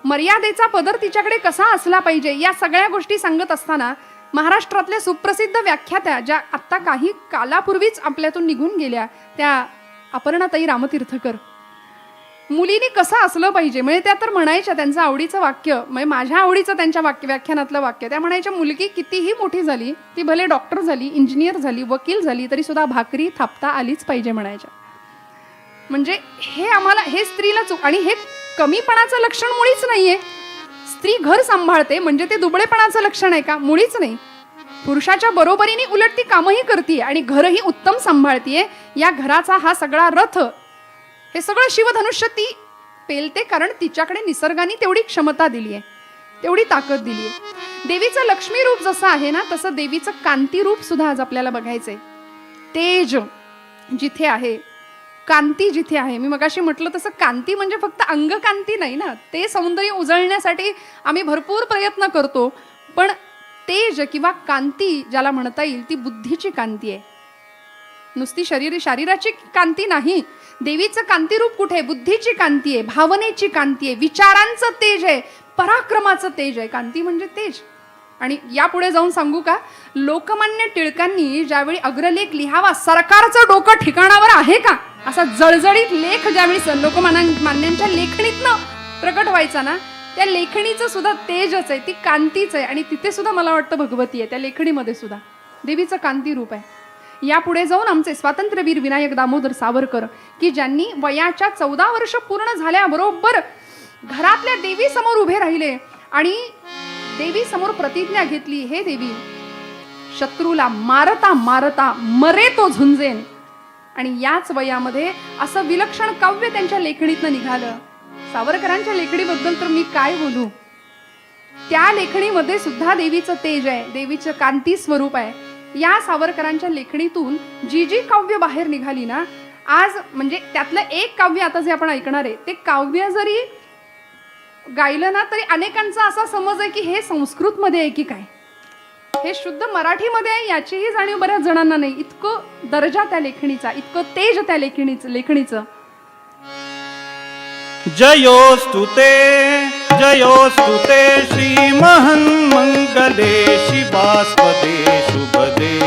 मर्यादेचा पदर तिच्याकडे कसा असला पाहिजे, या सगळ्या गोष्टी सांगत असताना महाराष्ट्रातल्या सुप्रसिद्ध व्याख्यात्या ज्या आत्ता काही कालापूर्वीच आपल्यातून निघून गेल्या, त्या अपर्णाताई रामतीर्थकर, मुलीने कसं असलं पाहिजे म्हणजे त्या तर म्हणायच्या, त्यांचं आवडीचं वाक्य म्हणजे माझ्या आवडीचं त्यांच्या व्याख्यानातलं वाक्य, त्या म्हणायच्या मुलगी कितीही मोठी झाली, ती भले डॉक्टर झाली, इंजिनियर झाली, वकील झाली, तरी सुद्धा भाकरी थापता आलीच पाहिजे म्हणायच्या. म्हणजे हे आम्हाला, हे स्त्रीला चूक. आणि हे कमीपणाचं लक्षण मुळीच नाहीये. स्त्री घर सांभाळते म्हणजे ते दुबळेपणाचं लक्षण आहे का? मुळीच नाही. पुरुषाच्या बरोबरीने उलट ती कामही करते आणि घरही उत्तम सांभाळतीये. या घराचा हा सगळा रथ, हे सगळं शिवधनुष्य ती पेलते, कारण तिच्याकडे निसर्गाने तेवढी क्षमता दिली आहे, तेवढी ताकद दिली आहे. देवीचं लक्ष्मी रूप जसं आहे ना, तसं देवीचं कांती रूप सुद्धा आज आपल्याला बघायचंय. तेज जिथे आहे, कांती जिथे आहे, मी मगाशी म्हटलं तसं कांती म्हणजे फक्त अंगकांती नाही ना, ते सौंदर्य उजळण्यासाठी आम्ही भरपूर प्रयत्न करतो, पण तेज किंवा कांती ज्याला म्हणता येईल ती बुद्धीची कांती आहे, नुसती शरीराची कांती नाही. देवीचं कांती रूप कुठे आहे? बुद्धीची कांती आहे, भावनेची कांती आहे, विचारांचं तेज आहे, पराक्रमाचं तेज आहे. कांती म्हणजे तेज. आणि यापुढे जाऊन सांगू का, लोकमान्य टिळकांनी ज्यावेळी अग्रलेख लिहावा, सरकारचं डोकं ठिकाणावर आहे का, असा जळजळीत लेख ज्यावेळी लोकमान्यांच्या लेखणीतनं प्रकट व्हायचा ना, त्या लेखणीचं सुद्धा तेजच आहे, ती कांतीच आहे. आणि तिथे सुद्धा मला वाटतं भगवती आहे, त्या लेखणीमध्ये सुद्धा देवीचं कांती रूप आहे. यापुढे जाऊन आमचे स्वातंत्र्यवीर विनायक दामोदर सावरकर, की ज्यांनी वयाच्या 14 वर्ष पूर्ण झाल्याबरोबर घरातल्या देवी समोर उभे राहिले आणि देवी समोर प्रतिज्ञा घेतली, हे देवी, शत्रूला मारता मारता मरे तो झुंजेन. आणि याच वयामध्ये असं विलक्षण काव्य त्यांच्या लेखणीतनं निघालं. सावरकरांच्या लेखणीबद्दल तर मी काय बोलू, त्या लेखणीमध्ये सुद्धा देवीचं तेज आहे, देवीचं कांती स्वरूप आहे. या सावरकरांच्या लेखणीतून जी जी काव्य बाहेर निघाली ना, आज म्हणजे त्यातलं एक काव्य आता जे आपण ऐकणार आहे, ते काव्य जरी गायलं ना तरी अनेकांचा असा समज आहे की हे संस्कृत मध्ये आहे की काय, हे शुद्ध मराठीमध्ये आहे याचीही जाणीव बऱ्याच जणांना नाही. इतकं दर्जा त्या लेखणीचा, इतकं तेज त्या लेखणीचं. जयोस्तुते श्री महन्मंगले शिवास्पदे शुभदे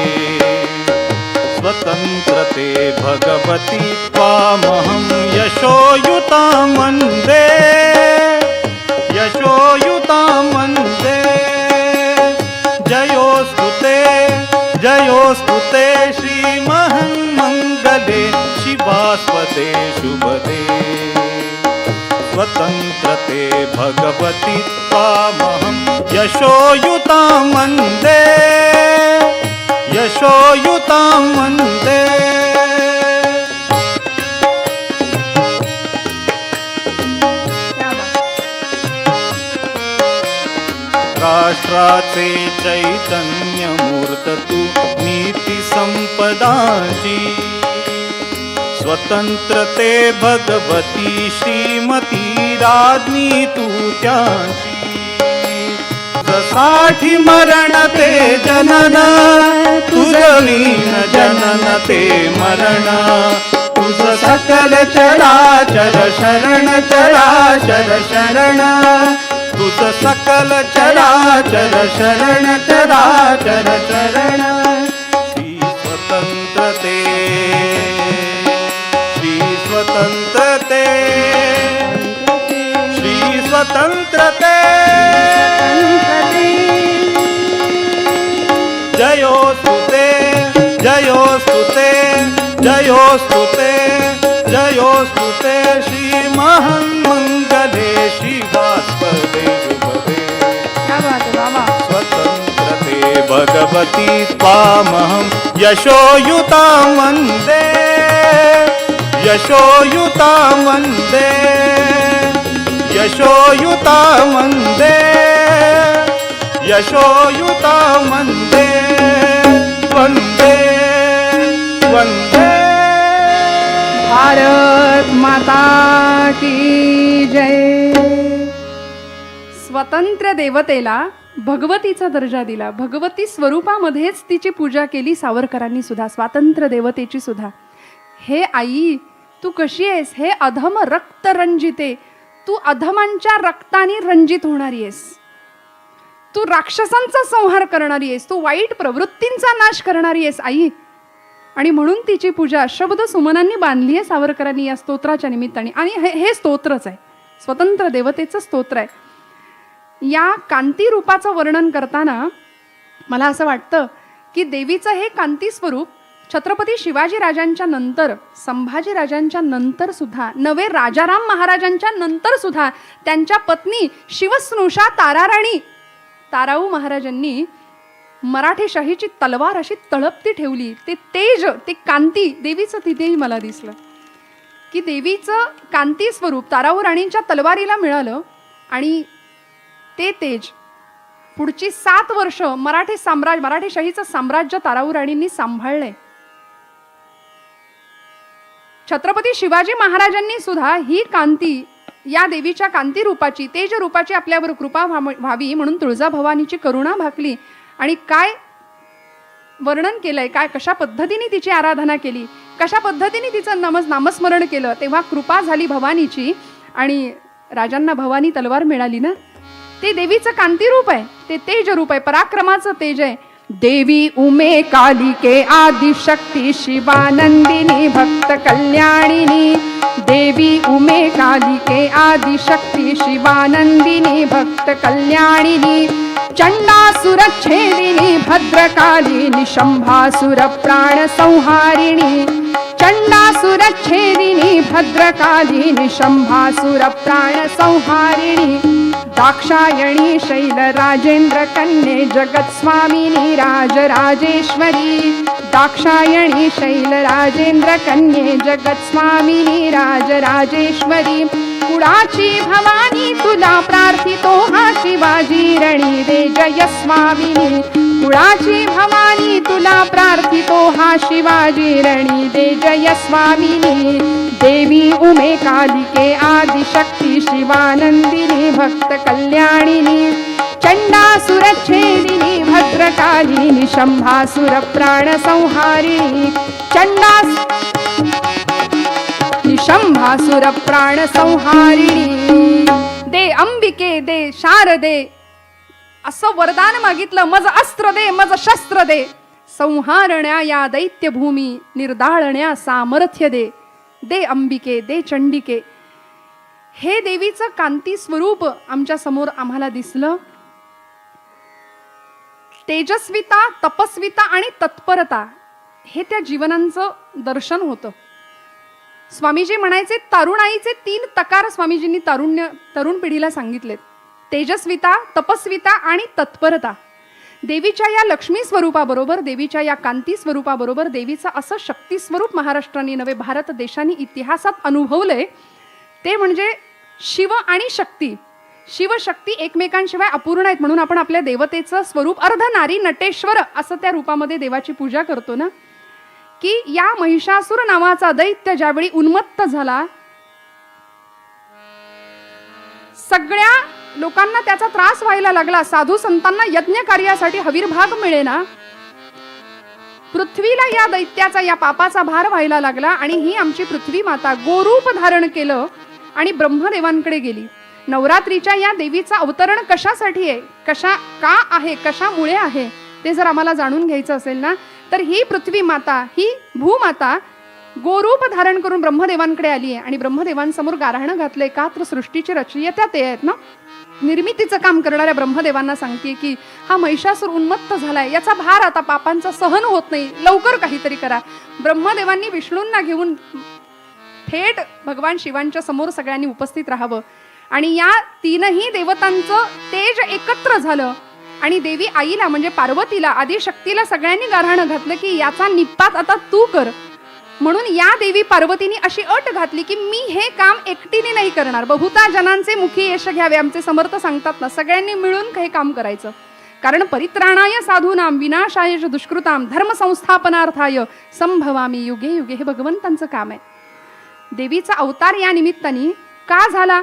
स्वतंत्रते भगवती त्वामहं यशोयुतां वन्दे जयोस्तुते श्री महन्मंगले शिवास्पदे शुभदे स्वतंत्रते भगवती त्वामहं यशोयुतां वन्दे राष्ट्राचे चैतन्य मूर्त तू नीती संपदाची स्वतंत्रते भगवती श्रीमती राज्ञी तू त्याची साठी मरण ते जनन तुझवीन जनन ते मरण तुझ सकल चराचर शरण चराचर शरण तुझ सकल चराचर शरण चराचर शरण श्री स्वतंत्रते श्री स्वतंत्रते श्री स्वतंत्रते जयोस्तुते जयोस्तुते जयोस्तुते जयोस्तुते श्री महन्मंगले शिवास्पदे शुभदे स्वतंत्रते भगवती त्वामहं यशोयुतां वन्दे यशोयुतां वन्दे यशोयुतां वन्दे यशोयुतां वन्दे वन्दे वन्दे भारत माता की जय. स्वतंत्र देवतेला भगवतीचा दर्जा दिला. भगवती स्वरूपामध्येच तिची पूजा केली सावरकरांनी सुद्धा, स्वातंत्र्य देवतेची सुद्धा. हे आई तू कशी आहेस, हे अधम रक्त रंजिते, तू अधमांच्या रक्ताने रंजित होणारी आहेस, तू राक्षसांचा संहार करणारी आहेस, तू वाईट प्रवृत्तींचा नाश करणारी आहेस आई. आणि म्हणून तिची पूजा शब्द सुमनांनी बांधली आहे सावरकरांनी या स्तोत्राच्या निमित्ताने. आणि हे स्तोत्रच आहे, स्वतंत्र देवतेचं स्तोत्र आहे. या कांती रूपाचं वर्णन करताना मला असं वाटतं की देवीचं हे कांती स्वरूप छत्रपती शिवाजी राजांच्या नंतर, संभाजी राजांच्या नंतर सुद्धा, नवे राजाराम महाराजांच्या नंतर सुद्धा त्यांच्या पत्नी शिवस्नुषा ताराराणी ताराऊ महाराजांनी मराठी शाहीची तलवार अशी तळपती ठेवली. ते तेज, ते कांती देवीचं तिथेही मला दिसलं की देवीचं कांती स्वरूप ताराऊ राणींच्या तलवारीला मिळालं. आणि ते तेज पुढची 7 वर्ष मराठी शाहीचं साम्राज्य ताराऊ राणींनी सांभाळलंय. छत्रपती शिवाजी महाराजांनी सुद्धा ही कांती, या देवीच्या कांती रूपाची, तेज रूपाची आपल्यावर कृपा व्हावी म्हणून तुळजाभवानीची करुणा भाकली. आणि काय वर्णन केलंय, काय कशा पद्धतीने तिची आराधना केली, कशा पद्धतीने तिचं नामस्मरण केलं, तेव्हा कृपा झाली भवानीची आणि राजांना भवानी तलवार मिळाली ना. ते देवीचं कांती रूप आहे, ते तेज रूप आहे, पराक्रमाचं तेज आहे. देवी उमे कालिके आदिशक्ती शिवानंदिनी भक्त कल्याणिनी. देवी उमे कालिके आदिशक्ती शिवानंदिनी भक्त कल्याणिनी. चंडासुरच्छेदिनी भद्रकालिनी शंभासुर प्राण संहारिणी. चंडासुरच्छेदिनी भद्रकालिनी शंभासुर प्राण संहारिणी. दाक्षायणी शैल राजेंद्र कन्ये जगत स्वामिनी राजराजेश्वरी. दाक्षायणी शैल राजेंद्र कन्ये जगत स्वामिनी राजराजेश्वरी. कुळाची भवानी तुला प्रार्थितो हा शिवाजी रणी दे जय स्वामिनी. कुळाची भवानी तुला प्रार्थितो हा शिवाजी रणी दे जय स्वामिनी. देवी उमे कालिके आदिशक्ती शिवानंदिनी भक्त कल्याणिनी. चंडासुरच्छेदिनी भद्रकालिनी शंभासुर प्राण संहारिणी. शंभासुर प्राण संहारिणी. दे अंबिके दे शारदे असं वरदान मागितलं. मज अस्त्र दे मज शस्त्र दे, संहारण्या या दैत्यभूमी निर्दाळण्या सामर्थ्य दे. दे अंबिके दे चंडिके. हे देवीचं कांती स्वरूप आमच्या समोर आम्हाला दिसलं. तेजस्विता, तपस्विता आणि तत्परता हे त्या जीवनांचं दर्शन होतं. स्वामीजी म्हणायचे तारुणाईचे 3 तकार स्वामीजींनी तरुण पिढीला सांगितलेत. तेजस्विता, तपस्विता आणि तत्परता. देवीच्या या लक्ष्मी स्वरूपाबरोबर, देवीच्या या कांती स्वरूपाबरोबर देवीचं असं शक्ती स्वरूप महाराष्ट्राने नवे भारत देशाने इतिहासात अनुभवलंय. ते म्हणजे शिव आणि शक्ती शिवशक्ती एकमेकांशिवाय अपूर्ण आहेत म्हणून आपण आपल्या देवतेचं स्वरूप अर्धनारी नटेश्वर असं त्या रूपामध्ये देवाची पूजा करतो ना, की या महिषासुर नावाचा दैत्य ज्यावेळी उन्मत्त झाला, सगळ्या लोकांना त्याचा त्रास व्हायला लागला, साधू संतांना यज्ञ कार्यासाठी हवीरभाग मिळेना, पृथ्वीला या दैत्याचा या पापाचा भार व्हायला लागला आणि ही आमची पृथ्वी माता गोरूप धारण केलं आणि ब्रह्मदेवांकडे गेली. नवरात्रीच्या या देवीचा अवतरण कशासाठी आहे, का आहे, कशामुळे आहे ते जर आम्हाला जाणून घ्यायचं असेल ना, तर ही पृथ्वी माता, ही भूमाता गोरूप धारण करून ब्रह्मदेवांकडे आली आहे आणि ब्रह्मदेवांसमोर गारहाणं घातलंय. का तर सृष्टीची रचयिता ते आहेत ना, निर्मितीचं काम करणाऱ्या ब्रह्मदेवांना सांगते की हा महिषासूर उन्मत्त झालाय, याचा भार आता पापांचा सहन होत नाही, लवकर काहीतरी करा. ब्रह्मदेवांनी विष्णूंना घेऊन थेट भगवान शिवांच्या समोर सगळ्यांनी उपस्थित राहावं आणि या तीनही देवतांचं तेज एकत्र झालं आणि देवी आईला म्हणजे पार्वतीला, आदिशक्तीला सगळ्यांनी गारहाणं घातलं की याचा निपात आता तू कर. म्हणून या देवी पार्वतीने अशी अट घातली की मी हे काम एकटीने नाही करणार, बहुता जनांचे मुखी यश घ्यावे, आमचे समर्थ सांगतात ना, सगळ्यांनी मिळून हे काम करायचं. कारण परित्राणाय साधूनाम विनाशाय दुष्कृताम धर्म संस्थापनार्थाय संभवामी युगे युगे, हे भगवंतांचं काम आहे. देवीचा अवतार या निमित्ताने का झाला?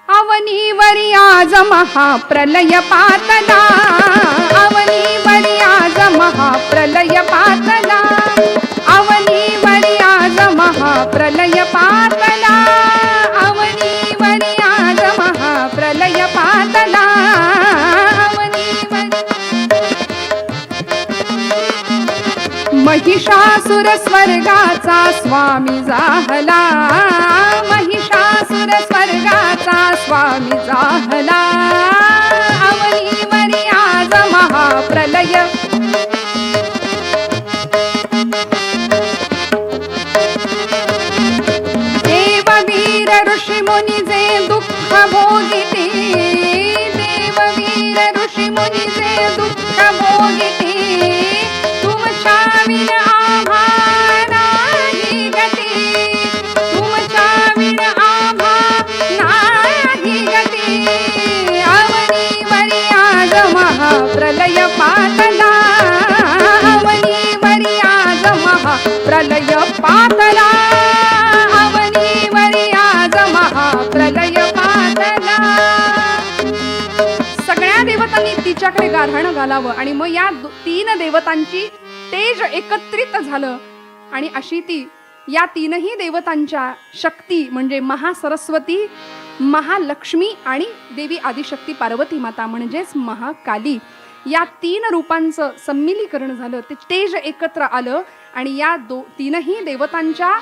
अवनीवरी आज महाप्रलय पातला, अवनीवरी आज महाप्रलय पातला, अवनीवरी आज महाप्रलय पातला, अवनीवरी आज महाप्रलय पातला, महिषासुर स्वर्गाचा स्वामी जाहला, महिषासुर स्वर्गाचा स्वामी जाहला, अवनीवरी आज महाप्रलय. देववीर ऋषी मुनीचे दुःख भोगिते, देववीर ऋषी मुनीचे दुःख भोगिते, तुमच्या विण आभा नाही गती, तुमच्या विण आभा नाही गती, अवनीवरी आज महाप्रलय पातला, अवनीवरी आज महाप्रलय पातला, अवनीवरी आज महाप्रलय पातला. सगळ्या देवतांनी तिच्याकडे गारहाणं घालावं आणि मग या तीन देवतांची तेज एकत्रित झालं आणि अशी ती या तीनही देवतांच्या शक्ती म्हणजे महासरस्वती, महालक्ष्मी आणि देवी आदिशक्ती पार्वती माता म्हणजेच महाकाली, या तीन रूपांचं सम्मिलीकरण झालं, ते तेज एकत्र आलं आणि या तीनही देवतांच्या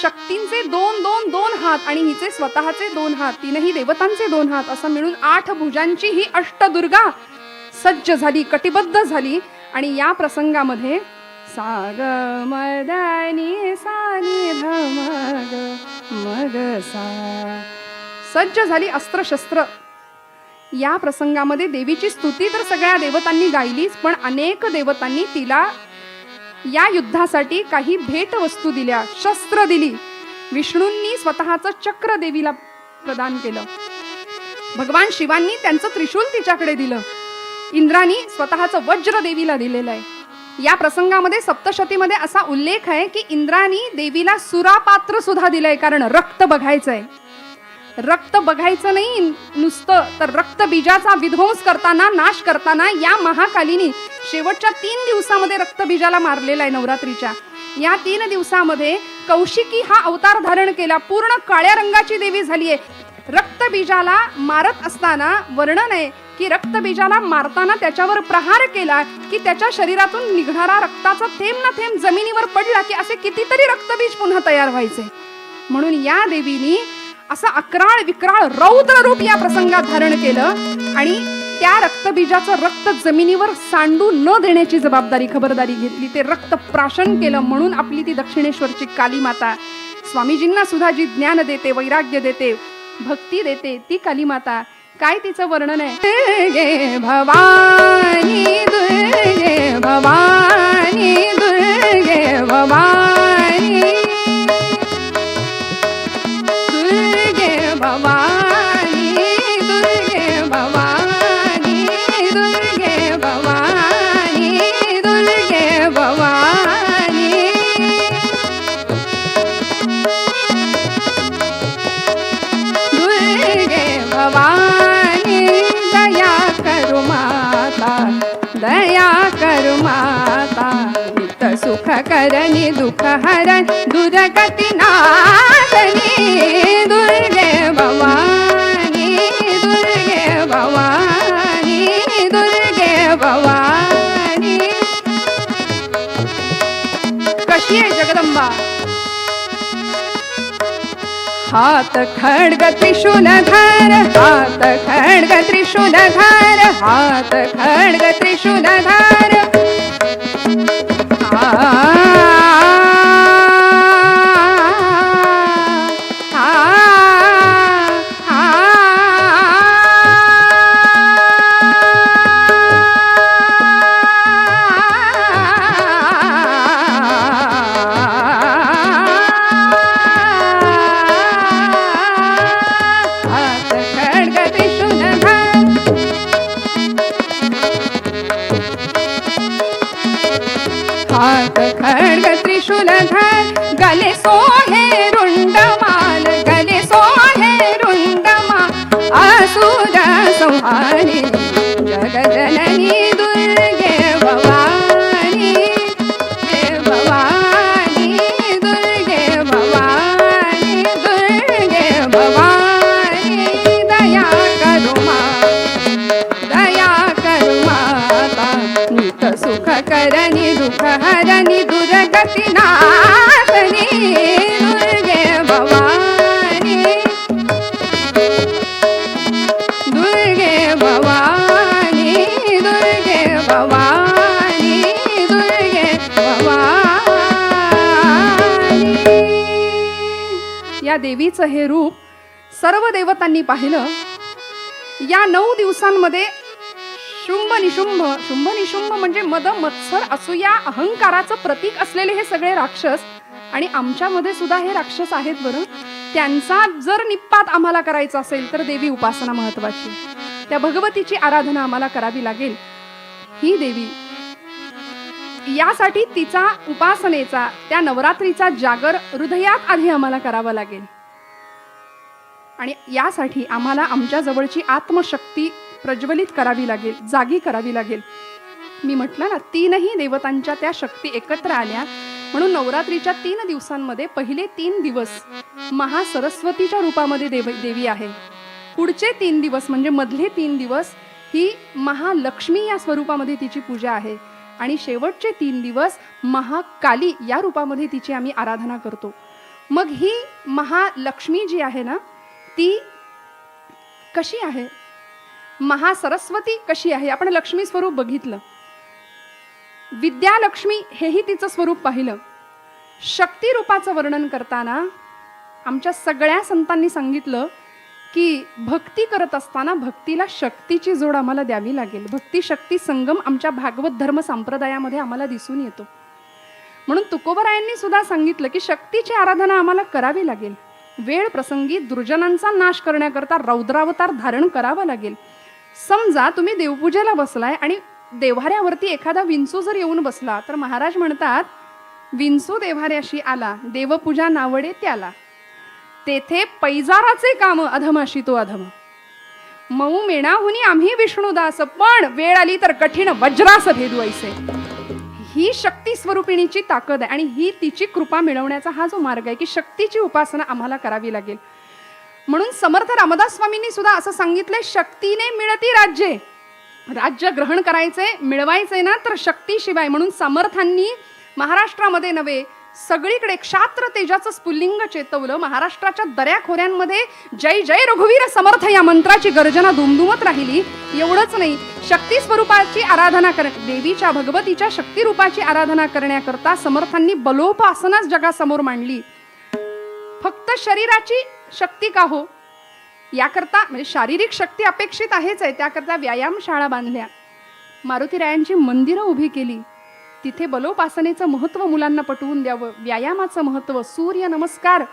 शक्तींचे दोन दोन दोन हात आणि हिचे स्वतःचे दोन हात, तीनही देवतांचे दोन हात, असं मिळून 8 भुजांची ही अष्टदुर्गा सज्ज झाली, कटिबद्ध झाली. आणि या प्रसंगामध्ये साग मदनी सानी धमग मग सा सज्ज झाली अस्त्रशस्त्र. या प्रसंगामध्ये देवीची स्तुती तर सगळ्या देवतांनी गायलीच, पण अनेक देवतांनी तिला या युद्धासाठी काही भेट वस्तू दिल्या, शस्त्र दिली. विष्णूंनी स्वतःचं चक्र देवीला प्रदान केलं, भगवान शिवांनी त्यांचं त्रिशूल तिच्याकडे दिलं, इंद्रानी स्वतःचं वज्र देवीला दिलेलं आहे. या प्रसंगामध्ये सप्तशतीमध्ये असा उल्लेख आहे की इंद्रानी देवीला सुरापात्र सुद्धा दिलंय, कारण रक्त बघायचंय. रक्त बघायचं नाही नुसतं, तर रक्त बीजाचा विध्वंस करताना, नाश करताना या महाकालीनी शेवटच्या 3 दिवसामध्ये रक्तबीजाला मारलेला आहे. नवरात्रीच्या या 3 दिवसामध्ये कौशिकी हा अवतार धारण केला, पूर्ण काळ्या रंगाची देवी झालीये. रक्तबीजाला मारत असताना वर्णन आहे की रक्तबीजाला मारताना त्याच्यावर प्रहार केला की त्याच्या शरीरातून निघणारा रक्ताचा थेंब ना थेंब जमिनीवर पडला की असे कितीतरी रक्तबीज पुन्हा तयार व्हायचे. म्हणून या देवीनी असं अक्राळ विक्राळ रौद्र रूप या प्रसंगात धारण केलं आणि त्या रक्तबीजाचं रक्त जमिनीवर सांडू न देण्याची जबाबदारी, खबरदारी घेतली. ते रक्त प्राशन केलं. म्हणून आपली ती दक्षिणेश्वरची काली माता, स्वामीजींना सुद्धा जी ज्ञान देते, वैराग्य देते, भक्ती देते, ती काली माता. काय तिचं वर्णन आहे? दुर्गे भवानी, दुर्गे भवानी, दुर्गे भवानी, दुर्गे भवानी, दुर्गे करणी दुःख हरण दुर्गती नाशनी दुर्गे भवानी दुर्गे भवानी दुर्गे भवानी. कशी आहे जगदंबा? हात खड्ग त्रिशूलधर हात खड्ग त्रिशूलधर हात खड्ग त्रिशूलधर. हात खड्ग त्रिशूलधर गले सोहे रुंडमाल गले सोहे रुंडमाल असुर संहारी जगजननी दुर्गे भवानी भवानी दुर्गे भवानी दुर्गे भवानी. दया करू माता नित सुख करणी दुःख हरणी दुर्गती नाशनी दुर्गे भवानी दुर्गे भवानी दुर्गे भवानी दुर्गे भवानी. या देवीचं हे रूप सर्व देवतांनी पाहिलं. या 9 दिवसांमध्ये शुंभ निशुंभ म्हणजे मद मत्सर असूया अहंकाराचं प्रतीक असलेले हे सगळे राक्षस आणि आमच्यामध्ये सुद्धा हे राक्षस आहेत बरं. त्यांचा जर निपात आम्हाला करायचा असेल तर देवी उपासना महत्वाची. त्या भगवतीची आराधना आम्हाला करावी लागेल. ही देवी यासाठी तिचा उपासनेचा त्या नवरात्रीचा जागर हृदयात आधी आम्हाला करावा लागेल आणि यासाठी आम्हाला आमच्या जवळची आत्मशक्ती प्रज्वलित करावी लागेल जागी करावी लागेल. मी म्हटलं ना 3ही देवतांच्या त्या शक्ती एकत्र आल्या म्हणून नवरात्रीच्या 3 दिवसांमध्ये पहिले 3 दिवस महासरस्वतीच्या रूपामध्ये देवी आहे. पुढचे 3 दिवस म्हणजे मधले 3 दिवस ही महालक्ष्मी या स्वरूपामध्ये तिची पूजा आहे आणि शेवटचे 3 दिवस महाकाली या रूपामध्ये तिची आम्ही आराधना करतो. मग ही महालक्ष्मी जी आहे ना ती कशी आहे? महासरस्वती कशी आहे? आपण लक्ष्मी स्वरूप बघितलं. विद्यालक्ष्मी हेही तिचं स्वरूप पाहिलं. शक्ती रूपाचं वर्णन करताना आमच्या सगळ्या संतांनी सांगितलं की भक्ती करत असताना भक्तीला शक्तीची जोड आम्हाला द्यावी लागेल. भक्ती शक्ती संगम आमच्या भागवत धर्म संप्रदायामध्ये आम्हाला दिसून येतो. म्हणून तुकोबरायांनी सुद्धा सांगितलं की शक्तीची आराधना आम्हाला करावी लागेल. वेळ प्रसंगी दुर्जनांचा नाश करण्याकरता रौद्रावतार धारण करावा लागेल. समजा तुम्ही देवपूजेला बसलाय आणि देव्हाऱ्यावरती एखादा विंचू जर येऊन बसला तर महाराज म्हणतात विंचू देव्हाऱ्याशी आला देवपूजा नावडे त्याला तेथे पैजाराचे काम अधमाशी तो अधम मऊ मेणाहुनी आम्ही विष्णुदास पण वेळ आली तर कठीण वज्रास भेदू ऐसे. ही शक्ती स्वरूपिणीची ताकद आहे आणि ही तिची कृपा मिळवण्याचा हा जो मार्ग आहे की शक्तीची उपासना आम्हाला करावी लागेल. म्हणून समर्थ रामदास स्वामींनी सुद्धा असं सांगितलंय शक्तीने मिळती राज्ये. राज्य ग्रहण करायचे मिळवायचे ना तर शक्तीशिवाय. म्हणून समर्थांनी महाराष्ट्रामध्ये नव्हे सगळीकडे क्षात्र तेजाचं स्फुल्लिंग चेतवलं. महाराष्ट्राच्या दऱ्याखोऱ्यांमध्ये जय जय रघुवीर समर्थ या मंत्राची गर्जना दुमदुमत राहिली. एवढंच नाही शक्ती स्वरूपाची आराधना देवीच्या भगवतीच्या शक्ती रूपाची आराधना करण्याकरता समर्थांनी बलोपासनाच जगासमोर मांडली. फक्त शरीराची शक्ती का हो याकरता म्हणजे शारीरिक शक्ती अपेक्षित आहेच आहे त्याकरता व्यायामशाळा बांधल्या. मारुतीरायांची मंदिरं उभी केली. तिथे बलोपासनेचं महत्त्व मुलांना पटवून द्यावं. व्यायामाचं महत्त्व सूर्य नमस्कार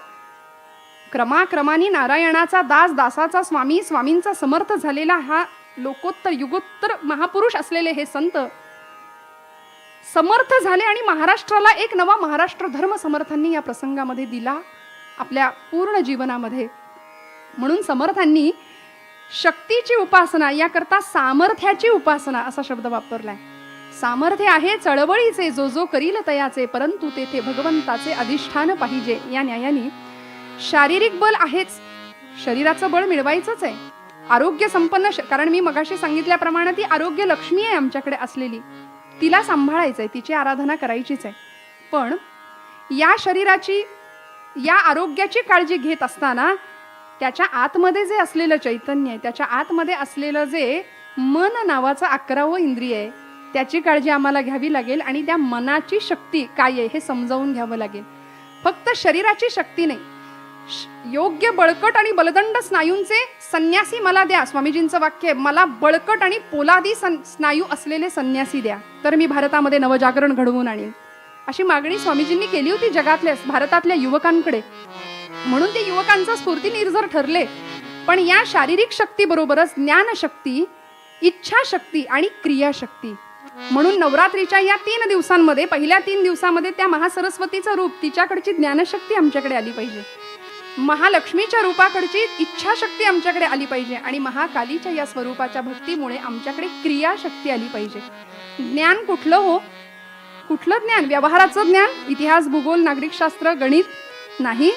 क्रमाक्रमाने नारायणाचा दास दासाचा स्वामी स्वामींचा समर्थ झालेला हा लोकोत्तर युगोत्तर महापुरुष असलेले हे संत समर्थ झाले आणि महाराष्ट्राला एक नवा महाराष्ट्र धर्म समर्थांनी या प्रसंगामध्ये दिला आपल्या पूर्ण जीवनामध्ये. म्हणून समर्थांनी शक्तीची उपासना याकरता सामर्थ्याची उपासना असा शब्द वापरलाय. सामर्थ्य आहे चळवळीचे, जो जो करील तयाचे, परंतु तेथे भगवंताचे अधिष्ठान पाहिजे. या न्यायाने शारीरिक बल आहेच, शरीराचं बळ मिळवायचंच आहे. आरोग्य संपन्न कारण मी मगाशी सांगितल्याप्रमाणे ती आरोग्य लक्ष्मी आहे आमच्याकडे असलेली, तिला सांभाळायचंय, तिची आराधना करायचीच आहे. पण या शरीराची, या आरोग्याची काळजी घेत असताना त्याच्या आतमध्ये जे असलेलं चैतन्य आहे, त्याच्या आतमध्ये असलेलं जे मन नावाचं 11वं इंद्रिय आहे, त्याची काळजी आम्हाला घ्यावी लागेल. आणि त्या मनाची शक्ती काय आहे हे समजावून घ्यावं लागेल. फक्त शरीराची शक्ती नाही, योग्य बळकट आणि बलदंड स्नायूंचे संन्यासी मला द्या. स्वामीजींचं वाक्य आहे, मला बळकट आणि पोलादी स्नायू असलेले संन्यासी द्या, तर मी भारतामध्ये नवजागरण घडवून आणीन. अशी मागणी स्वामीजींनी केली होती जगातल्या, भारतातल्या युवकांकडे. म्हणून ते युवकांचा स्फूर्तिनिर्झर ठरले. पण या शारीरिक शक्तीबरोबरच ज्ञानशक्ती, इच्छाशक्ती आणि क्रियाशक्ती, म्हणून नवरात्रीच्या या 3 दिवसांमध्ये, पहिल्या 3 दिवसामध्ये त्या महासरस्वतीचं रूप, तिच्याकडची ज्ञानशक्ती आमच्याकडे आली पाहिजे. महालक्ष्मीच्या रूपाकडची इच्छाशक्ती आमच्याकडे आली पाहिजे. आणि महाकालीच्या या स्वरूपाच्या भक्तीमुळे आमच्याकडे क्रियाशक्ती आली पाहिजे. ज्ञान कुठलं हो? कुठलं ज्ञान? व्यवहाराचं ज्ञान, इतिहास, भूगोल, नागरिकशास्त्र, गणित नाही.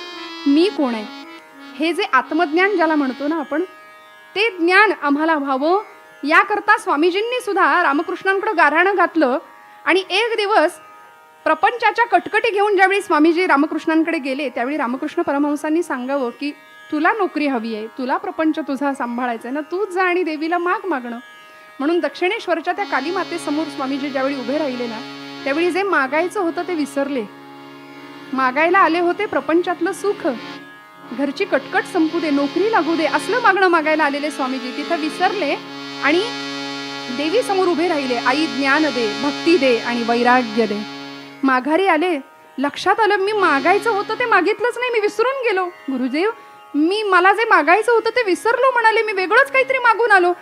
मी कोण आहे हे जे आत्मज्ञान ज्याला म्हणतो ना आपण, ते ज्ञान आम्हाला व्हावं याकरता स्वामीजींनी सुद्धा रामकृष्णांकडे गाऱ्हाणं घातलं. आणि एक दिवस प्रपंचाच्या कटकटी घेऊन ज्यावेळी स्वामीजी रामकृष्णांकडे गेले, त्यावेळी रामकृष्ण परमहंसांनी सांगावं की तुला नोकरी हवी आहे, तुला प्रपंच तुझा सांभाळायचा आहे ना, तूच जा आणि देवीला मागणं. म्हणून दक्षिणेश्वरच्या त्या काली मातेसमोर स्वामीजी ज्यावेळी उभे राहिले ना, त्यावेळी जे मागायचं होतं ते विसरले. मागायला आले होते प्रपंचातलं सुख, घरची कटकट संपू दे, नोकरी लागू दे, असलं मागणं मागायला आलेले स्वामीजी तिथं विसरले आणि देवी समोर उभे राहिले. आई ज्ञान दे, भक्ती दे आणि वैराग्य दे. माघारी आले, लक्षात आलं मी मागायचं होतं ते मागितलंच नाही, मी विसरून गेलो. गुरुदेव, मला जे मागायचं होतं ते विसरलो म्हणाले, मी वेगळंच काहीतरी मागून आलो.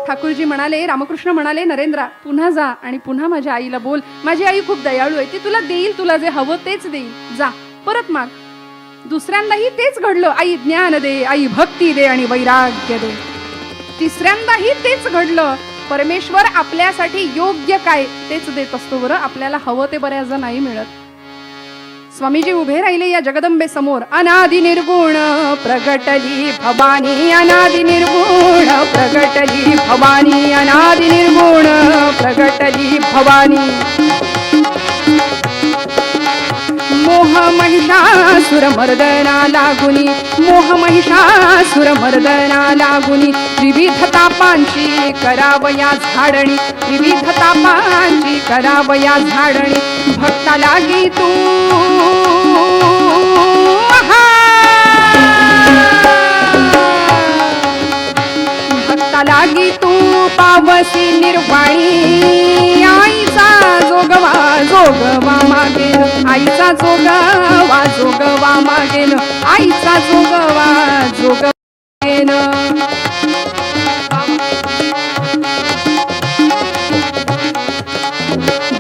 ठाकूरजी म्हणाले, रामकृष्ण म्हणाले, नरेंद्रा पुन्हा जा आणि पुन्हा माझ्या आईला बोल, माझी आई खूप दयाळू आहे, ती तुला देईल, तुला जे हवं तेच देईल, जा परत माग. दुसऱ्यांदाही तेच घडलं, आई ज्ञान दे, आई भक्ती दे आणि वैराग्य दे. तिसऱ्यांदाही तेच घडलं. परमेश्वर आपल्यासाठी योग्य काय तेच देत असतो बरं, आपल्याला हवं ते बऱ्याचदा नाही मिळत. स्वामीजी उभे राहिले या जगदंबे समोर. अनादि निर्गुण प्रगटली भवानी, अनादि निर्गुण प्रगटली भवानी, अनादि निर्गुण प्रगटली भवानी. मोह महिषासुर मर्दना लागुनी, मोह महिषासुर मर्दना लागुनी, विविध तापांची करावया झाडणी, विविध तापांची करावया झाडणी. भक्ता लागी तू भक्ता लागी तू पावसी निर्वाणी. आईचा जोगवा जोगवा मागेन, आईचा जोगवा जोगवा मागेन, आईचा जोगवा जोगवा मागेन.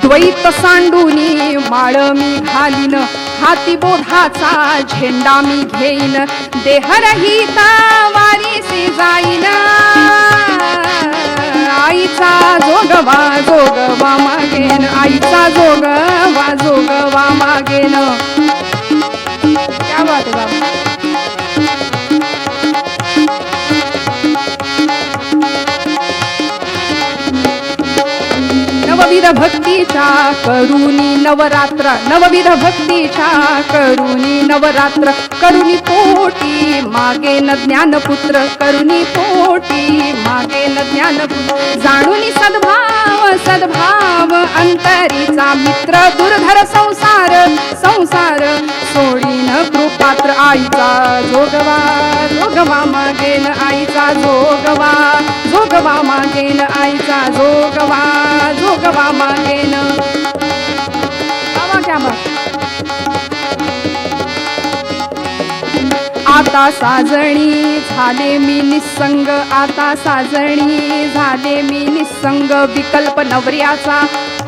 द्वैत सांडूनी माळ मी घालीन, हाती बोधाचा झेंडा मी घेईन, देहरहिता वारीसी जाईन. आईचा जोगवा जोगवा मागेन, आईचा जोगवा जोगवा मागेन. क्या बात आहे बाबा. नवविध भक्तीच्या करुणी नवरात्र, नवविध भक्तीच्या करुणी नवरात्र, करुणी पोटी मागेन ज्ञानपुत्र, करुणी पोटी मागेन ज्ञानपुत्र. जाणून सद्भाव सद्भाव अंतरीचा मित्र, दुर्धर संसार संसार सोडीन कृपात्र. आईचा जोगवा जोगवा मागेन, आईचा जोगवा जोगवा मागेन, आईचा जोगवा जोगवा मागेन. क्या बात. आता साजणी झाले मी निसंग, आता साजणी झाले मी निसंग, विकल्प नवऱ्याचा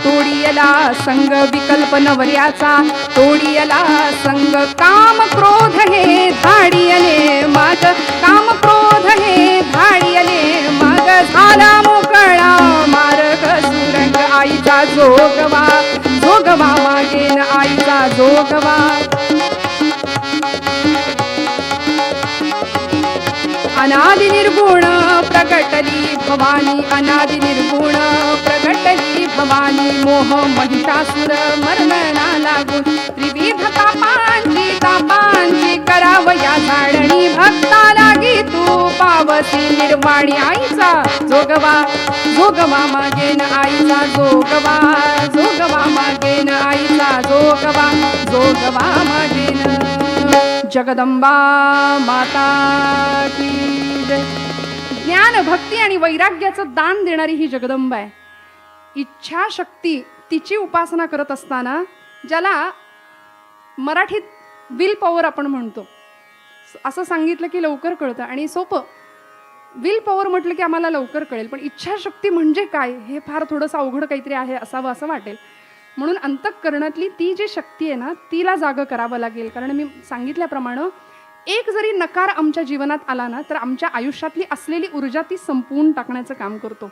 तोडियला संग, विकल्प नवऱ्याचा तोडियला संग. काम क्रोध हे धाडियले माग, काम क्रोध हे धाडियले माग, झाला मोकळा मार्ग सुरंग. आईचा जोगवा जोगवा मागेन आईचा जोगवा अनादि निर्गुण प्रकटली भवानी अनादि निर्गुण प्रकटली भवानी मोह महिषासुर मर्मना लागून त्रिविध तापांची करावया झाडणी भक्ता लागी तू पावसी निर्वाणी आईचा जोगवा जोगवा मागेन आईचा जोगवा जोगवा मागेन आईचा जोगवा जोगवा मागेन जगदंबा माता की जय. ज्ञान भक्ती आणि वैराग्याचं दान देणारी ही जगदंबा आहे. इच्छाशक्ती तिची उपासना करत असताना ज्याला मराठीत विल पॉवर आपण म्हणतो, असं सांगितलं की लवकर कळतं आणि सोपं. विल पॉवर म्हटलं की आम्हाला लवकर कळेल, पण इच्छाशक्ती म्हणजे काय हे फार थोडंसं अवघड काहीतरी आहे असावं असं वाटेल. म्हणून अंतःकरणातली ती जी शक्ती आहे ना तिला जागं करावं लागेल. कारण मी सांगितल्याप्रमाणे एक जरी नकार आमच्या जीवनात आला ना तर आमच्या आयुष्यातली असलेली ऊर्जा ती संपवून टाकण्याचं काम करतो.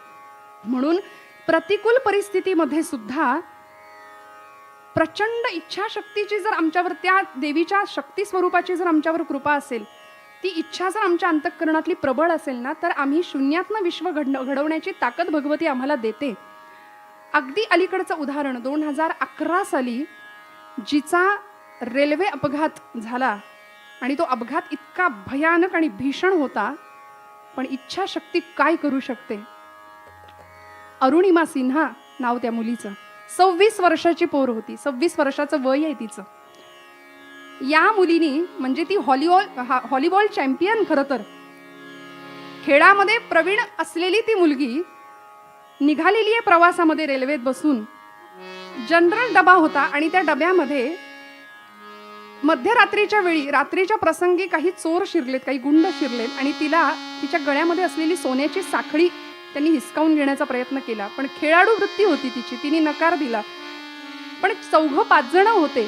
म्हणून प्रतिकूल परिस्थितीमध्ये सुद्धा प्रचंड इच्छाशक्तीची जर आमच्यावर, त्या देवीच्या शक्ती स्वरूपाची जर आमच्यावर कृपा असेल, ती इच्छा जर आमच्या अंतःकरणातली प्रबळ असेल ना तर आम्ही शून्यातनं विश्व घडवण्याची ताकद भगवती आम्हाला देते. अगदी अलीकडचं उदाहरण 2011 साली जिचा रेल्वे अपघात झाला आणि तो अपघात इतका भयानक आणि भीषण होता, पण इच्छाशक्ती काय करू शकते. अरुणिमा सिन्हा नाव त्या मुलीचं, 26 वर्षाची पोर होती, 26 वर्षाचं वय आहे तिचं. या मुलीनी म्हणजे ती व्हॉलीबॉल चॅम्पियन, खरं तर खेळामध्ये प्रवीण असलेली ती मुलगी निघालेली आहे प्रवासामध्ये रेल्वेत बसून. जनरल डबा होता आणि त्या डब्यामध्ये मध्यरात्रीच्या वेळी, रात्रीच्या प्रसंगी काही चोर शिरलेत, काही गुंड शिरलेत आणि तिला तिच्या गळ्यामध्ये असलेली सोन्याची साखळी त्यांनी हिसकावून घेण्याचा प्रयत्न केला. पण खेळाडू वृत्ती होती तिची, तिने नकार दिला. पण 4-5 जण होते,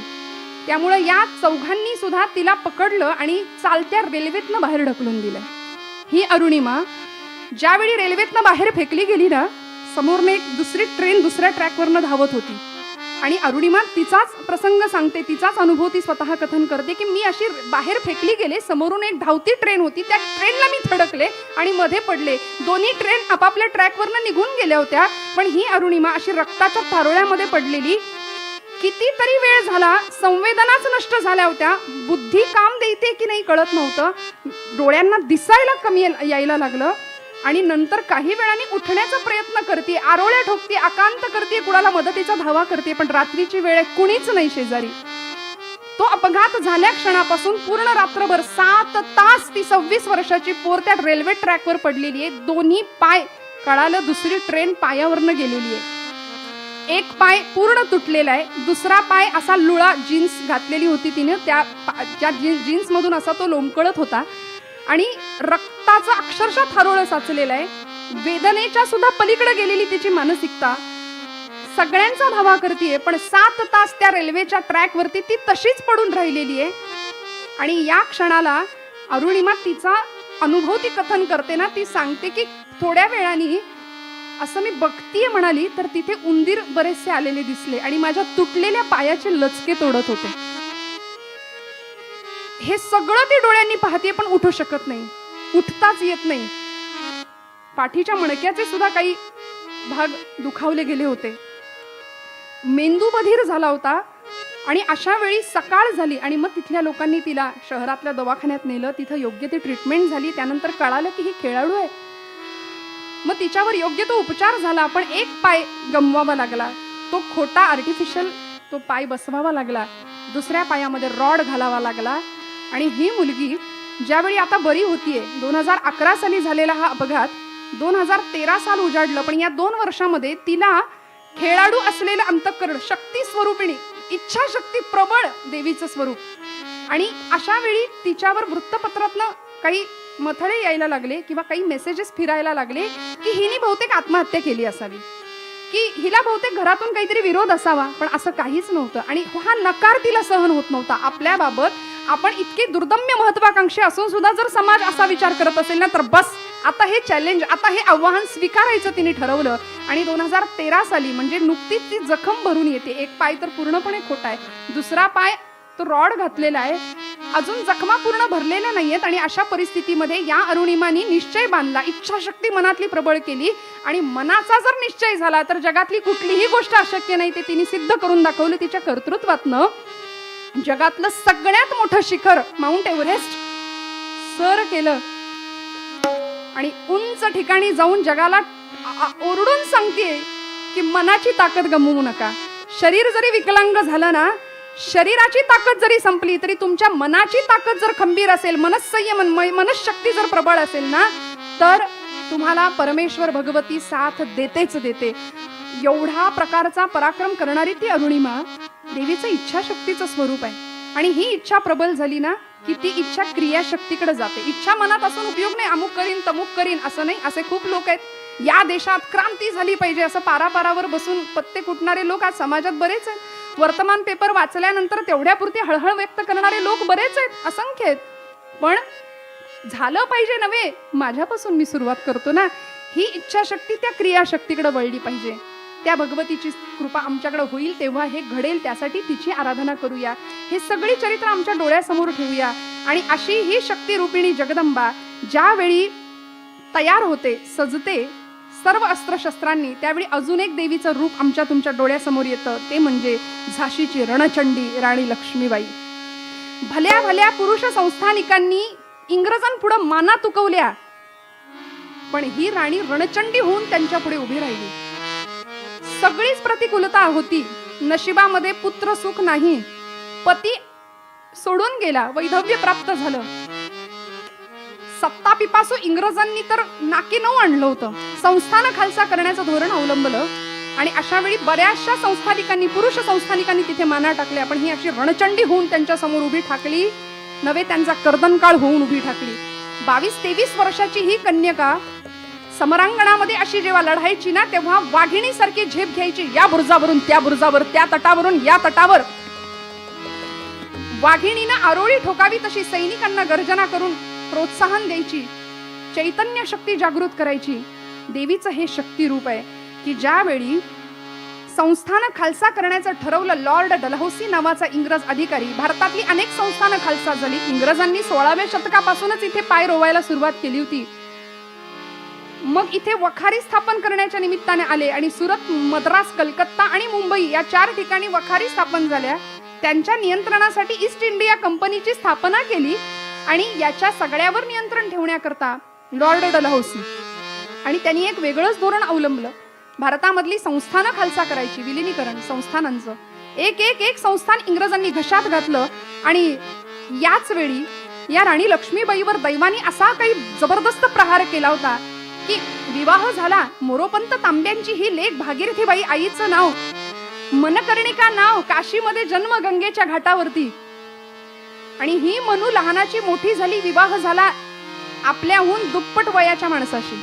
त्यामुळे या चौघांनी सुद्धा तिला पकडलं आणि चालत्या रेल्वेतनं बाहेर ढकलून दिलं. ही अरुणिमा ज्यावेळी रेल्वेतनं बाहेर फेकली गेली ना, समोरने एक दुसरी ट्रेन दुसऱ्या ट्रॅकवरनं धावत होती आणि अरुणिमा तिचाच प्रसंग सांगते, तिचाच अनुभव ती स्वतः कथन करते की मी अशी बाहेर फेकली गेले, समोरून एक धावती ट्रेन होती, त्या ट्रेनला मी थडकले आणि मध्ये पडले. दोन्ही ट्रेन आपापल्या ट्रॅकवरनं निघून गेल्या होत्या, पण ही अरुणिमा अशी रक्ताच्या थारोळ्यामध्ये पडलेली. कितीतरी वेळ झाला, संवेदनाच नष्ट झाल्या होत्या, बुद्धी काम देते की नाही कळत नव्हतं, डोळ्यांना दिसायला कमी यायला लागलं आणि नंतर काही वेळाने उठण्याचा प्रयत्न करते, आरोळ्या ठोकते, आकांत करते, कुणाला मदतीचा धावा करते, पण रात्रीची वेळ आहे, कुणीच नाही शेजारी. तो अपघात झाल्या क्षणापासून पूर्ण रात्रभर 7 तास ती 26 वर्षाची पोर त्या रेल्वे ट्रॅकवर पडलेली आहे. दोन्ही पाय, कळालं दुसरी ट्रेन पायावरनं गेलेली आहे. एक पाय पूर्ण तुटलेला आहे, दुसरा पाय असा लुळा, जीन्स घातलेली होती तिने, त्या जीन्स मधून असा तो लोंबकळत होता आणि रक्ताचं अक्षरशः थारोळं साचलेलं आहे. वेदनेच्या सुद्धा पलीकडे गेलेली तिची मानसिकता. सगळ्यांचा धावा करतीये, पण 7 तास त्या रेल्वेच्या ट्रॅकवरती ती तशीच पडून राहिलेली आहे. आणि या क्षणाला अरुणिमा तिचा अनुभव ती कथन करते ना, ती सांगते की थोड्या वेळाने असं मी बघतीये म्हणाली तर तिथे उंदीर बरेचसे आलेले दिसले आणि माझ्या तुटलेल्या पायाचे लचके तोडत होते. हे सगळं ती डोळ्यांनी पाहते, पण उठू शकत नाही, उठताच येत नाही. पाठीच्या मणक्याचे सुद्धा काही भाग दुखावले गेले होते, मेंदू बधीर झाला होता. आणि अशा वेळी सकाळ झाली आणि मग तिथल्या लोकांनी तिला शहरातल्या दवाखान्यात नेलं, तिथं योग्य ती ट्रीटमेंट झाली. त्यानंतर कळालं की ही खेळाडू आहे, मग तिच्यावर योग्य तो उपचार झाला. पण एक पाय गमवावा लागला, तो खोटा आर्टिफिशियल तो पाय बसवावा लागला, दुसऱ्या पायामध्ये रॉड घालावा लागला. आणि ही मुलगी ज्यावेळी आता बरी होतीये, 2011 साली झालेला हा अपघात, 2013 साल उजाडलं, पण या 2 वर्षामध्ये तिला खेळाडू असलेलं अंतःकरण, शक्ती स्वरूपिणी, इच्छाशक्ती प्रबळ देवीचं स्वरूप. आणि अशा वेळी तिच्यावर वृत्तपत्रातनं काही मथळे यायला लागले किंवा काही मेसेजेस फिरायला लागले की हिने बहुतेक आत्महत्या केली असावी, की हिला बहुतेक घरातून काहीतरी विरोध असावा, पण असं काहीच नव्हतं. आणि हा नकार तिला सहन होत नव्हता. आपल्याबाबत आपण इतके दुर्दम्य महत्वाकांक्षी असून सुद्धा जर समाज असा विचार करत असेल ना, तर बस आता हे चॅलेंज, आता हे आव्हान स्वीकारायचं तिने ठरवलं. आणि 2013 साली म्हणजे नुकतीच ती जखम भरून येते. एक पाय तर पूर्णपणे खोटा आहे, दुसरा पाय तो रॉड घातलेला आहे, अजून जखमा पूर्ण भरलेल्या नाहीयेत. आणि अशा परिस्थितीमध्ये या अरुणिमानी निश्चय बांधला, इच्छाशक्ती मनातली प्रबळ केली. आणि मनाचा जर निश्चय झाला तर जगातली कुठलीही गोष्ट अशक्य नाही, ते तिने सिद्ध करून दाखवलं. तिच्या कर्तृत्वातनं जगातलं सगळ्यात मोठं शिखर माउंट एव्हरेस्ट सर केलं. आणि उंच ठिकाणी जाऊन जगाला ओरडून सांगते की मनाची ताकद गमवू नका. शरीर जरी विकलांग झालं ना, शरीराची ताकद जरी संपली तरी तुमच्या मनाची ताकद जर खंबीर असेल, मनस्संयम मनशक्ती जर प्रबळ असेल ना, तर तुम्हाला परमेश्वर भगवती साथ देतेच देते. एवढा प्रकारचा पराक्रम करणारी ती अरुणिमा देवीचं इच्छाशक्तीचं स्वरूप आहे. आणि ही इच्छा प्रबल झाली ना की ती इच्छा क्रियाशक्तीकडे जाते. इच्छा मनात असून उपयोग नाही, अमुक करीन तमुक करीन असं नाही. असे खूप लोक आहेत, या देशात क्रांती झाली पाहिजे असं पारापारावर बसून पत्ते कुटणारे लोक आज समाजात बरेच आहेत. वर्तमान पेपर वाचल्यानंतर तेवढ्यापुरती हळहळ व्यक्त करणारे लोक बरेच आहेत, असंख्य आहेत. पण झालं पाहिजे नव्हे, माझ्यापासून मी सुरुवात करतो ना. ही इच्छाशक्ती त्या क्रियाशक्तीकडे वळली पाहिजे. त्या भगवतीची कृपा आमच्याकडे होईल तेव्हा हे घडेल, त्यासाठी तिची आराधना करूया. हे सगळी चरित्र आमच्या डोळ्यासमोर ठेवूया. आणि अशी ही शक्ती रूपिणी जगदंबा ज्यावेळी तयार होते, सजते सर्व अस्त्रशस्त्रांनी, त्यावेळी अजून एक देवीचं रूप आमच्या तुमच्या डोळ्यासमोर येतं. ते म्हणजे झाशीची रणचंडी राणी लक्ष्मीबाई. भल्या भल्या पुरुष संस्थानिकांनी इंग्रजांपुढे माना तुकवल्या, पण ही राणी रणचंडी होऊन त्यांच्या पुढे उभी राहिली. सगळीच प्रतिकूलता होती, नशिबामध्ये पुत्र सुख नाही, पती सोडून गेला, वैधव्य प्राप्त झालं, सत्ता पिपासू इंग्रजांनी तर नाकी नऊ आणलं होतं, संस्थान खालसा करण्याचं धोरण अवलंबलं. आणि अशा वेळी बऱ्याचशा संस्थानिकांनी, पुरुष संस्थानिकांनी तिथे माना टाकल्या, पण ही अशी रणचंडी होऊन त्यांच्या समोर उभी ठाकली नव्हे, त्यांचा कर्दनकाळ होऊन उभी ठाकली. 22-23 वर्षाची ही कन्यका समरांगणामध्ये अशी जेव्हा लढायची ना, तेव्हा वाघिणीसारखी झेप घ्यायची, या बुरुजावरून त्या बुरुजावर, त्या तटावरून या तटावर. वाघिणीनं आरोळी ठोकावी तशी सैनिकांना गर्जना करून प्रोत्साहन द्यायची, चैतन्य शक्ती जागृत करायची. देवीचं हे शक्ती रूप आहे की ज्यावेळी संस्थान खालसा करण्याचं ठरवलं, लॉर्ड डलहौसी नावाचा इंग्रज अधिकारी, भारतातली अनेक संस्थानं खालसा झाली. इंग्रजांनी 16व्या शतकापासूनच इथे पाय रोवायला सुरुवात केली होती. मग इथे वखारी स्थापन करण्याच्या निमित्ताने आले आणि सुरत, मद्रास, कलकत्ता आणि मुंबई या 4 ठिकाणी वखारी स्थापन झाल्या. त्यांच्या नियंत्रणासाठी ईस्ट इंडिया कंपनीची स्थापना केली. आणि याच्या सगळ्यावर नियंत्रण ठेवण्याकरता लॉर्ड डलहौसी आणि त्यांनी एक वेगळंच धोरण अवलंबलं. भारतामधली संस्थानं खालसा करायची, विलिनीकरण संस्थानांचं एक संस्थान इंग्रजांनी घशात घातलं. आणि याच वेळी या राणी लक्ष्मीबाईवर दैवानी असा काही जबरदस्त प्रहार केला होता की विवाह झाला. मोरोपंत तांब्यांची ही लेक भागीरथीबाई, आईचं नाव मनकर्णिका नाव, काशीमध्ये जन्म गंगेच्या घाटावरती. आणि ही मनू लहानाची मोठी झाली, विवाह झाला आपल्याहून दुप्पट वयाच्या माणसाशी,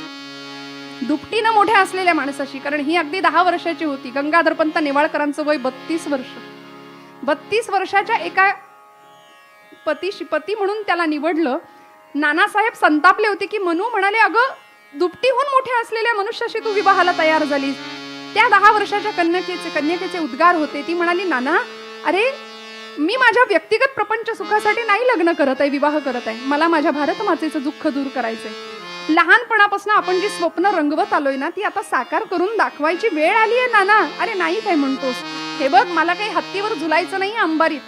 दुपटीनं मोठ्या असलेल्या माणसाशी, कारण ही अगदी 10 वर्षाची होती. गंगाधरपंत नेवाळकरांचं वय 32 वर्ष. 32 वर्षाच्या एका पती म्हणून त्याला निवडलं. नानासाहेब संतापले होते की मनू म्हणाले, अगं दुपटीहून मोठ्या असलेल्या मनुष्याशी तू विवाहाला तयार झालीस. त्या 10 वर्षाच्या कन्यकेचे उद्गार होते. ती म्हणाली, नाना अरे मी माझ्या व्यक्तिगत प्रपंच सुखासाठी नाही लग्न करत आहे, विवाह करत आहे, मला माझ्या भारत मातेचं दुःख दूर करायचंय. लहानपणापासून आपण जी स्वप्न रंगवत आलोय ना, ती आता साकार करून दाखवायची वेळ आली आहे नाना. अरे नाही काय म्हणतोस, हे बघ मला काही हत्तीवर झुलायचं नाही अंबारीत,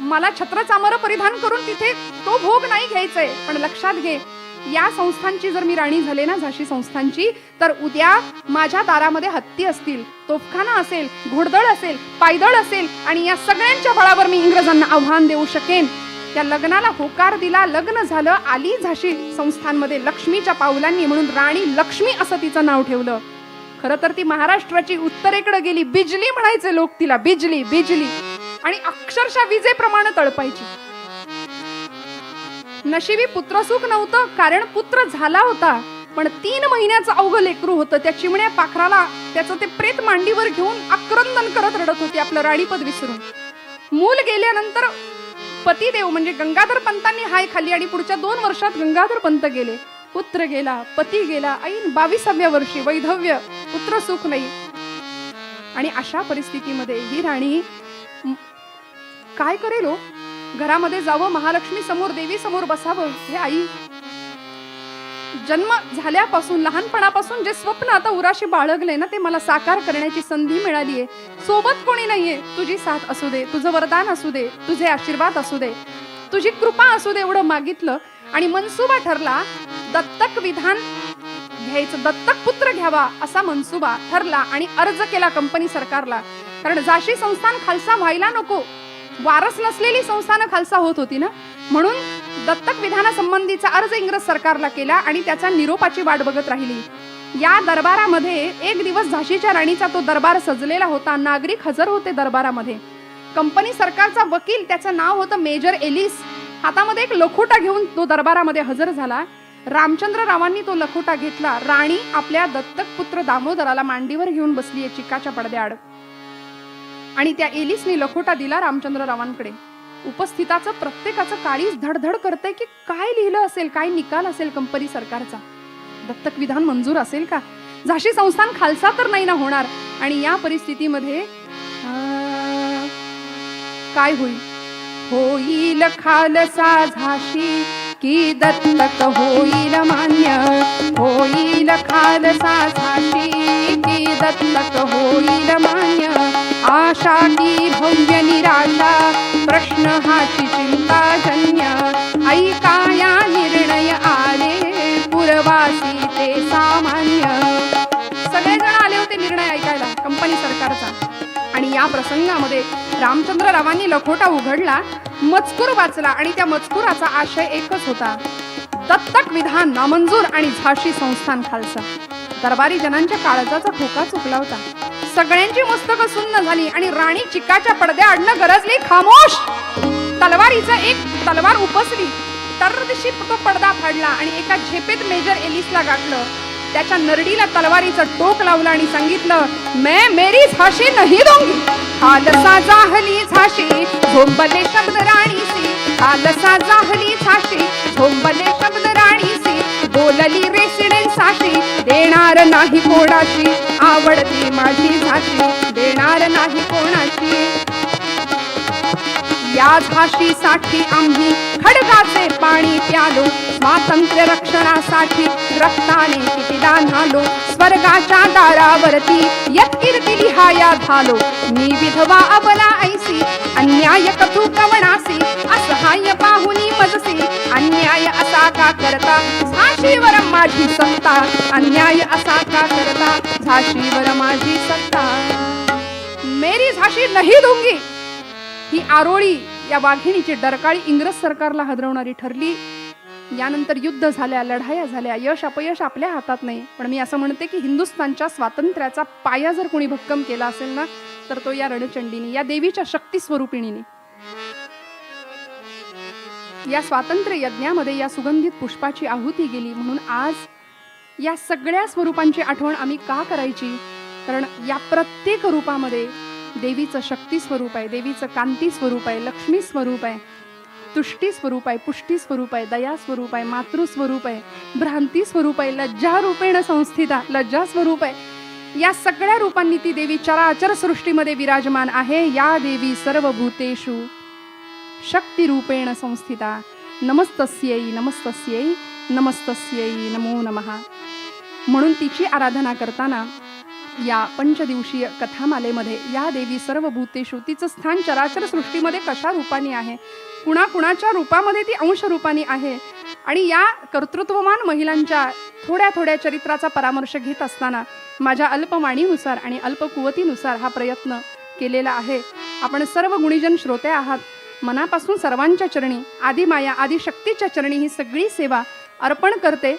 मला छत्र चामर परिधान करून तिथे तो भोग नाही घ्यायचंय. पण लक्षात घे, या संस्थांची जर मी राणी झाले ना, झाशी संस्थांची, तर उद्या माझ्या दारामध्ये हत्ती असतील, तोफखाना असेल, घोडदळ असेल, पायदळ असेल, आणि या सगळ्यांच्या बळावर मी इंग्रजांना आव्हान देऊ शकेन. त्या लग्नाला होकार दिला, लग्न झालं, आली झाशी संस्थांमध्ये लक्ष्मीच्या पावलांनी, म्हणून राणी लक्ष्मी असं तिचं नाव ठेवलं. खरं तर ती महाराष्ट्राची उत्तरेकडे गेली, बिजली म्हणायचे लोक तिला, बिजली बिजली, आणि अक्षरशः विजेप्रमाणे तळपायची. नशिबी पुत्रसुख नव्हतं, कारण पुत्र झाला होता, पण 3 महिन्याचं अवघं लेकरू होतं. त्या चिमण्या पाखराला त्याचं ते प्रेत मांडीवर घेऊन आक्रंदन करत रडत होती, आपलं राणीपद विसरून. मूल गेल्यानंतर पतिदेव म्हणजे गंगाधर पंतांनी हाय खाली, आणि पुढच्या 2 वर्षात गंगाधर पंत गेले. पुत्र गेला, पती गेला, ऐन 22व्या वर्षी वैधव्य, पुत्र सुख नाही. आणि अशा परिस्थितीमध्ये ही राणी काय करेल हो? घरामध्ये जावं, महालक्ष्मी समोर, देवी समोर बसावं. हे आई, जन्म झाल्यापासून, लहानपणापासून जे स्वप्न आता उराशी बाळगले ना, ते मला साकार करण्याची संधी मिळालीये. सोबत कोणी नाहीये. तुझी साथ असू दे, तुझं वरदान असू दे, तुझे आशीर्वाद असू दे, तुझी कृपा असू दे, एवढं मागितलं. आणि मनसुबा ठरला, दत्तक विधान घ्यायचं, दत्तक पुत्र घ्यावा असा मनसुबा ठरला. आणि अर्ज केला कंपनी सरकारला. कारण झाशी संस्थान खालसा व्हायला नको, वारस नसलेली संस्थानं खालसा होत होती ना, म्हणून दत्तक विधानासंबंधीचा अर्ज इंग्रज सरकारला केला आणि त्याचा निरोपाची वाट बघत राहिली. या दरबारामध्ये एक दिवस झाशीच्या राणीचा तो दरबार सजलेला होता. नागरिक हजर होते दरबारामध्ये. कंपनी सरकारचा वकील, त्याचं नाव होतं मेजर एलिस, हातामध्ये एक लखोटा घेऊन तो दरबारामध्ये हजर झाला. रामचंद्र रावांनी तो लखोटा घेतला. राणी आपल्या दत्तक पुत्र दामोदराला मांडीवर घेऊन बसलीये चिकाच्या पडद्याआड. आणि त्या एलिसने लखोटा दिला रामचंद्र रावांकडे. उपस्थिताचं प्रत्येकाचं काळीच धडधड करते की काय लिहिलं असेल, काय निकाल असेल कंपनी सरकारचा. दत्तक विधान मंजूर असेल का? झाशी संस्थान खालसा तर नाही ना होणार. आणि या परिस्थितीमध्ये काय होईल? होईल खालसा झाशी की दत्तक होईल मान्य, होईल खालसा झाशी की दत्तक होईल मान्य. आशा की भव्य निराशा, प्रश्न हाची चिंताजन्य. ऐका या निर्णय आले पुरवासी ते सामान्य. सगळेजण आले होते निर्णय ऐकायला कंपनी सरकारचा. आणि या प्रसंगामध्ये रामचंद्र रावांनी लखोटा उघडला, मजकूर वाचला आणि त्या मजकुराचा आशय एकच होता, दत्तक विधान नामंजूर आणि झाशी संस्थान खालसा. दरबारी जनांच्या काळजाचा ठोका चुकला होता. सगळ्यांची मस्तकं सुन्न झाली आणि राणी चिकाच्या पडद्याआडनं गरजली, खामोश. तलवारीचं एक तलवार उपसली. तरदिशी तो पडदा फाडला आणि एका झेपेत मेजर एलिसला गाठलं. त्याच्या नरडीला तलवारीचं टोक लावलं आणि सांगितलं, मैं मेरी झाशी नहीं दूंगी. खालसा जाहली झाशी, झोंबले शब्द राणीसी. खालसा जाहली झाशी, झोंबले शब्द राणीसी. बोलली रेसिडेन्स साशी, देणार नाही कोणाची. आवडती माझी झाशी, देणार नाही कोणाची. या झाशीसाठी आम्ही खडगाचे पाणी प्यालो. स्वातंत्र्य रक्षणासाठी रक्ताने कितीदा न्हालो. स्वर्गाच्या दारावरती यत्कीर्ती लिहाया झालो. मी विधवा अबला ऐसी, अन्याय कथू कवणासी. असहाय्य पाहुनी मजसी, अन्याय असा का करता. झाशीवर माझी सत्ता, अन्याय असा का करता. झाशीवर माझी सत्ता. मेरी झाशी नहीं दूंगी. ही आरोळी, या वाघिणीची डरकाळी इंग्रज सरकारला हादरवणारी ठरली. यानंतर युद्ध झाल्या, लढाया झाल्या. यश अपयश आपल्या हातात नाही. पण मी असं म्हणते की हिंदुस्थानच्या स्वातंत्र्याचा पाया जर कोणी भक्कम केला असेल ना, तर तो या रणचंडीने, या देवीच्या शक्ती स्वरूपिणीने. या स्वातंत्र्य यज्ञामध्ये या सुगंधित पुष्पाची आहुती गेली. म्हणून आज या सगळ्या स्वरूपांची आठवण आम्ही का करायची? कारण या प्रत्येक रूपामध्ये देवीचं शक्ती स्वरूप आहे, देवीचं कांती स्वरूप आहे, लक्ष्मी स्वरूप आहे, तुष्टी स्वरूप आहे, पुष्टी स्वरूप आहे, दया स्वरूप आहे, मातृ स्वरूप आहे, भ्रांती स्वरूप आहे, लज्जा रूपेण संस्थिता, लज्जा स्वरूप आहे. या सगळ्या रूपांनी ती देवी चराचर सृष्टीमध्ये विराजमान आहे. या देवी सर्व भूतेषु शक्ती रूपेण संस्थिता. नमस्तस्यै नमस्तस्यै नमस्तस्यै नमो नमः. म्हणून तिची आराधना करताना या पंचदिवसीय कथामालेमध्ये या देवी सर्व भूतेषु, तिचं स्थान चराचर सृष्टीमध्ये कशा रूपाने आहे, कुणाकुणाच्या रूपामध्ये ती अंश रूपाने आहे. आणि या कर्तृत्ववान महिलांच्या थोड्या थोड्या चरित्राचा परामर्श घेत असताना माझ्या अल्पवाणीनुसार आणि अल्पकुवतीनुसार हा प्रयत्न केलेला आहे. आपण सर्व गुणीजन श्रोते आहात. मनापासून सर्वांच्या चरणी, आदिमाया आदिशक्तीच्या चरणी ही सगळी सेवा अर्पण करते.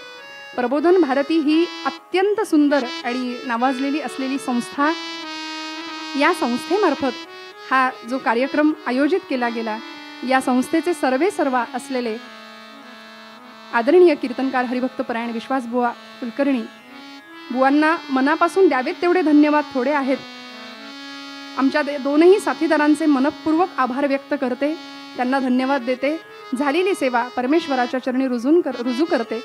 प्रबोधन भारती ही अत्यंत सुंदर आणि नावाजलेली असलेली संस्था. या संस्थेमार्फत हा जो कार्यक्रम आयोजित केला गेला, या संस्थेचे सर्वेसर्वा असलेले आदरणीय कीर्तनकार हरिभक्त परायण विश्वास बुवा कुलकर्णी बुवांना मनापासून द्यावेत तेवढे धन्यवाद थोडे आहेत. आमच्या दोनही साथीदारांचे मनपूर्वक आभार व्यक्त करते, त्यांना धन्यवाद देते. झालेली सेवा परमेश्वराच्या चरणी रुजू करते.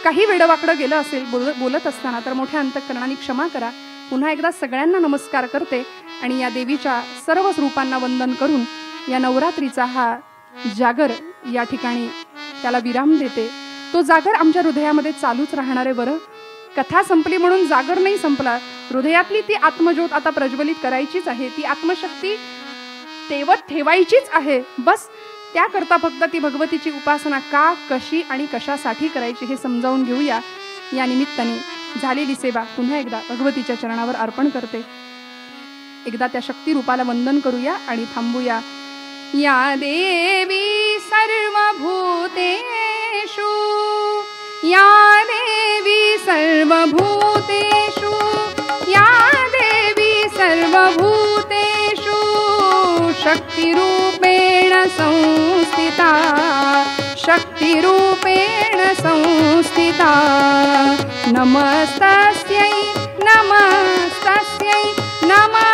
काही वेडवाकडं गेलं असेल बोलत असताना तर मोठ्या अंतःकरणाने क्षमा करा. पुन्हा एकदा सगळ्यांना नमस्कार करते आणि या देवीच्या सर्व रूपांना वंदन करून या नवरात्रीचा हा जागर या ठिकाणी त्याला विराम देते. तो जागर आमच्या हृदयामध्ये चालूच राहणार आहे. बरं, कथा संपली म्हणून जागर नाही संपला. हृदयातली ती आत्मज्योत आता प्रज्वलित करायचीच आहे. ती आत्मशक्ती तेवत ठेवायचीच आहे. बस त्याकरता फक्त ती भगवतीची उपासना का, कशी आणि कशासाठी करायची हे समजावून घेऊया. या निमित्ताने झालेली सेवा पुन्हा एकदा भगवतीच्या चरणावर अर्पण करते. एकदा त्या शक्ती रूपाला वंदन करूया आणि थांबूया. या देवी सर्वभूतेषु, या देवी सर्वभूतेषु, या देवी सर्वभूतेषु शक्तिरूपेण संस्थिता, शक्तिरूपेण संस्थिता. नमस्तस्यै, नमस्तस्यै, नमः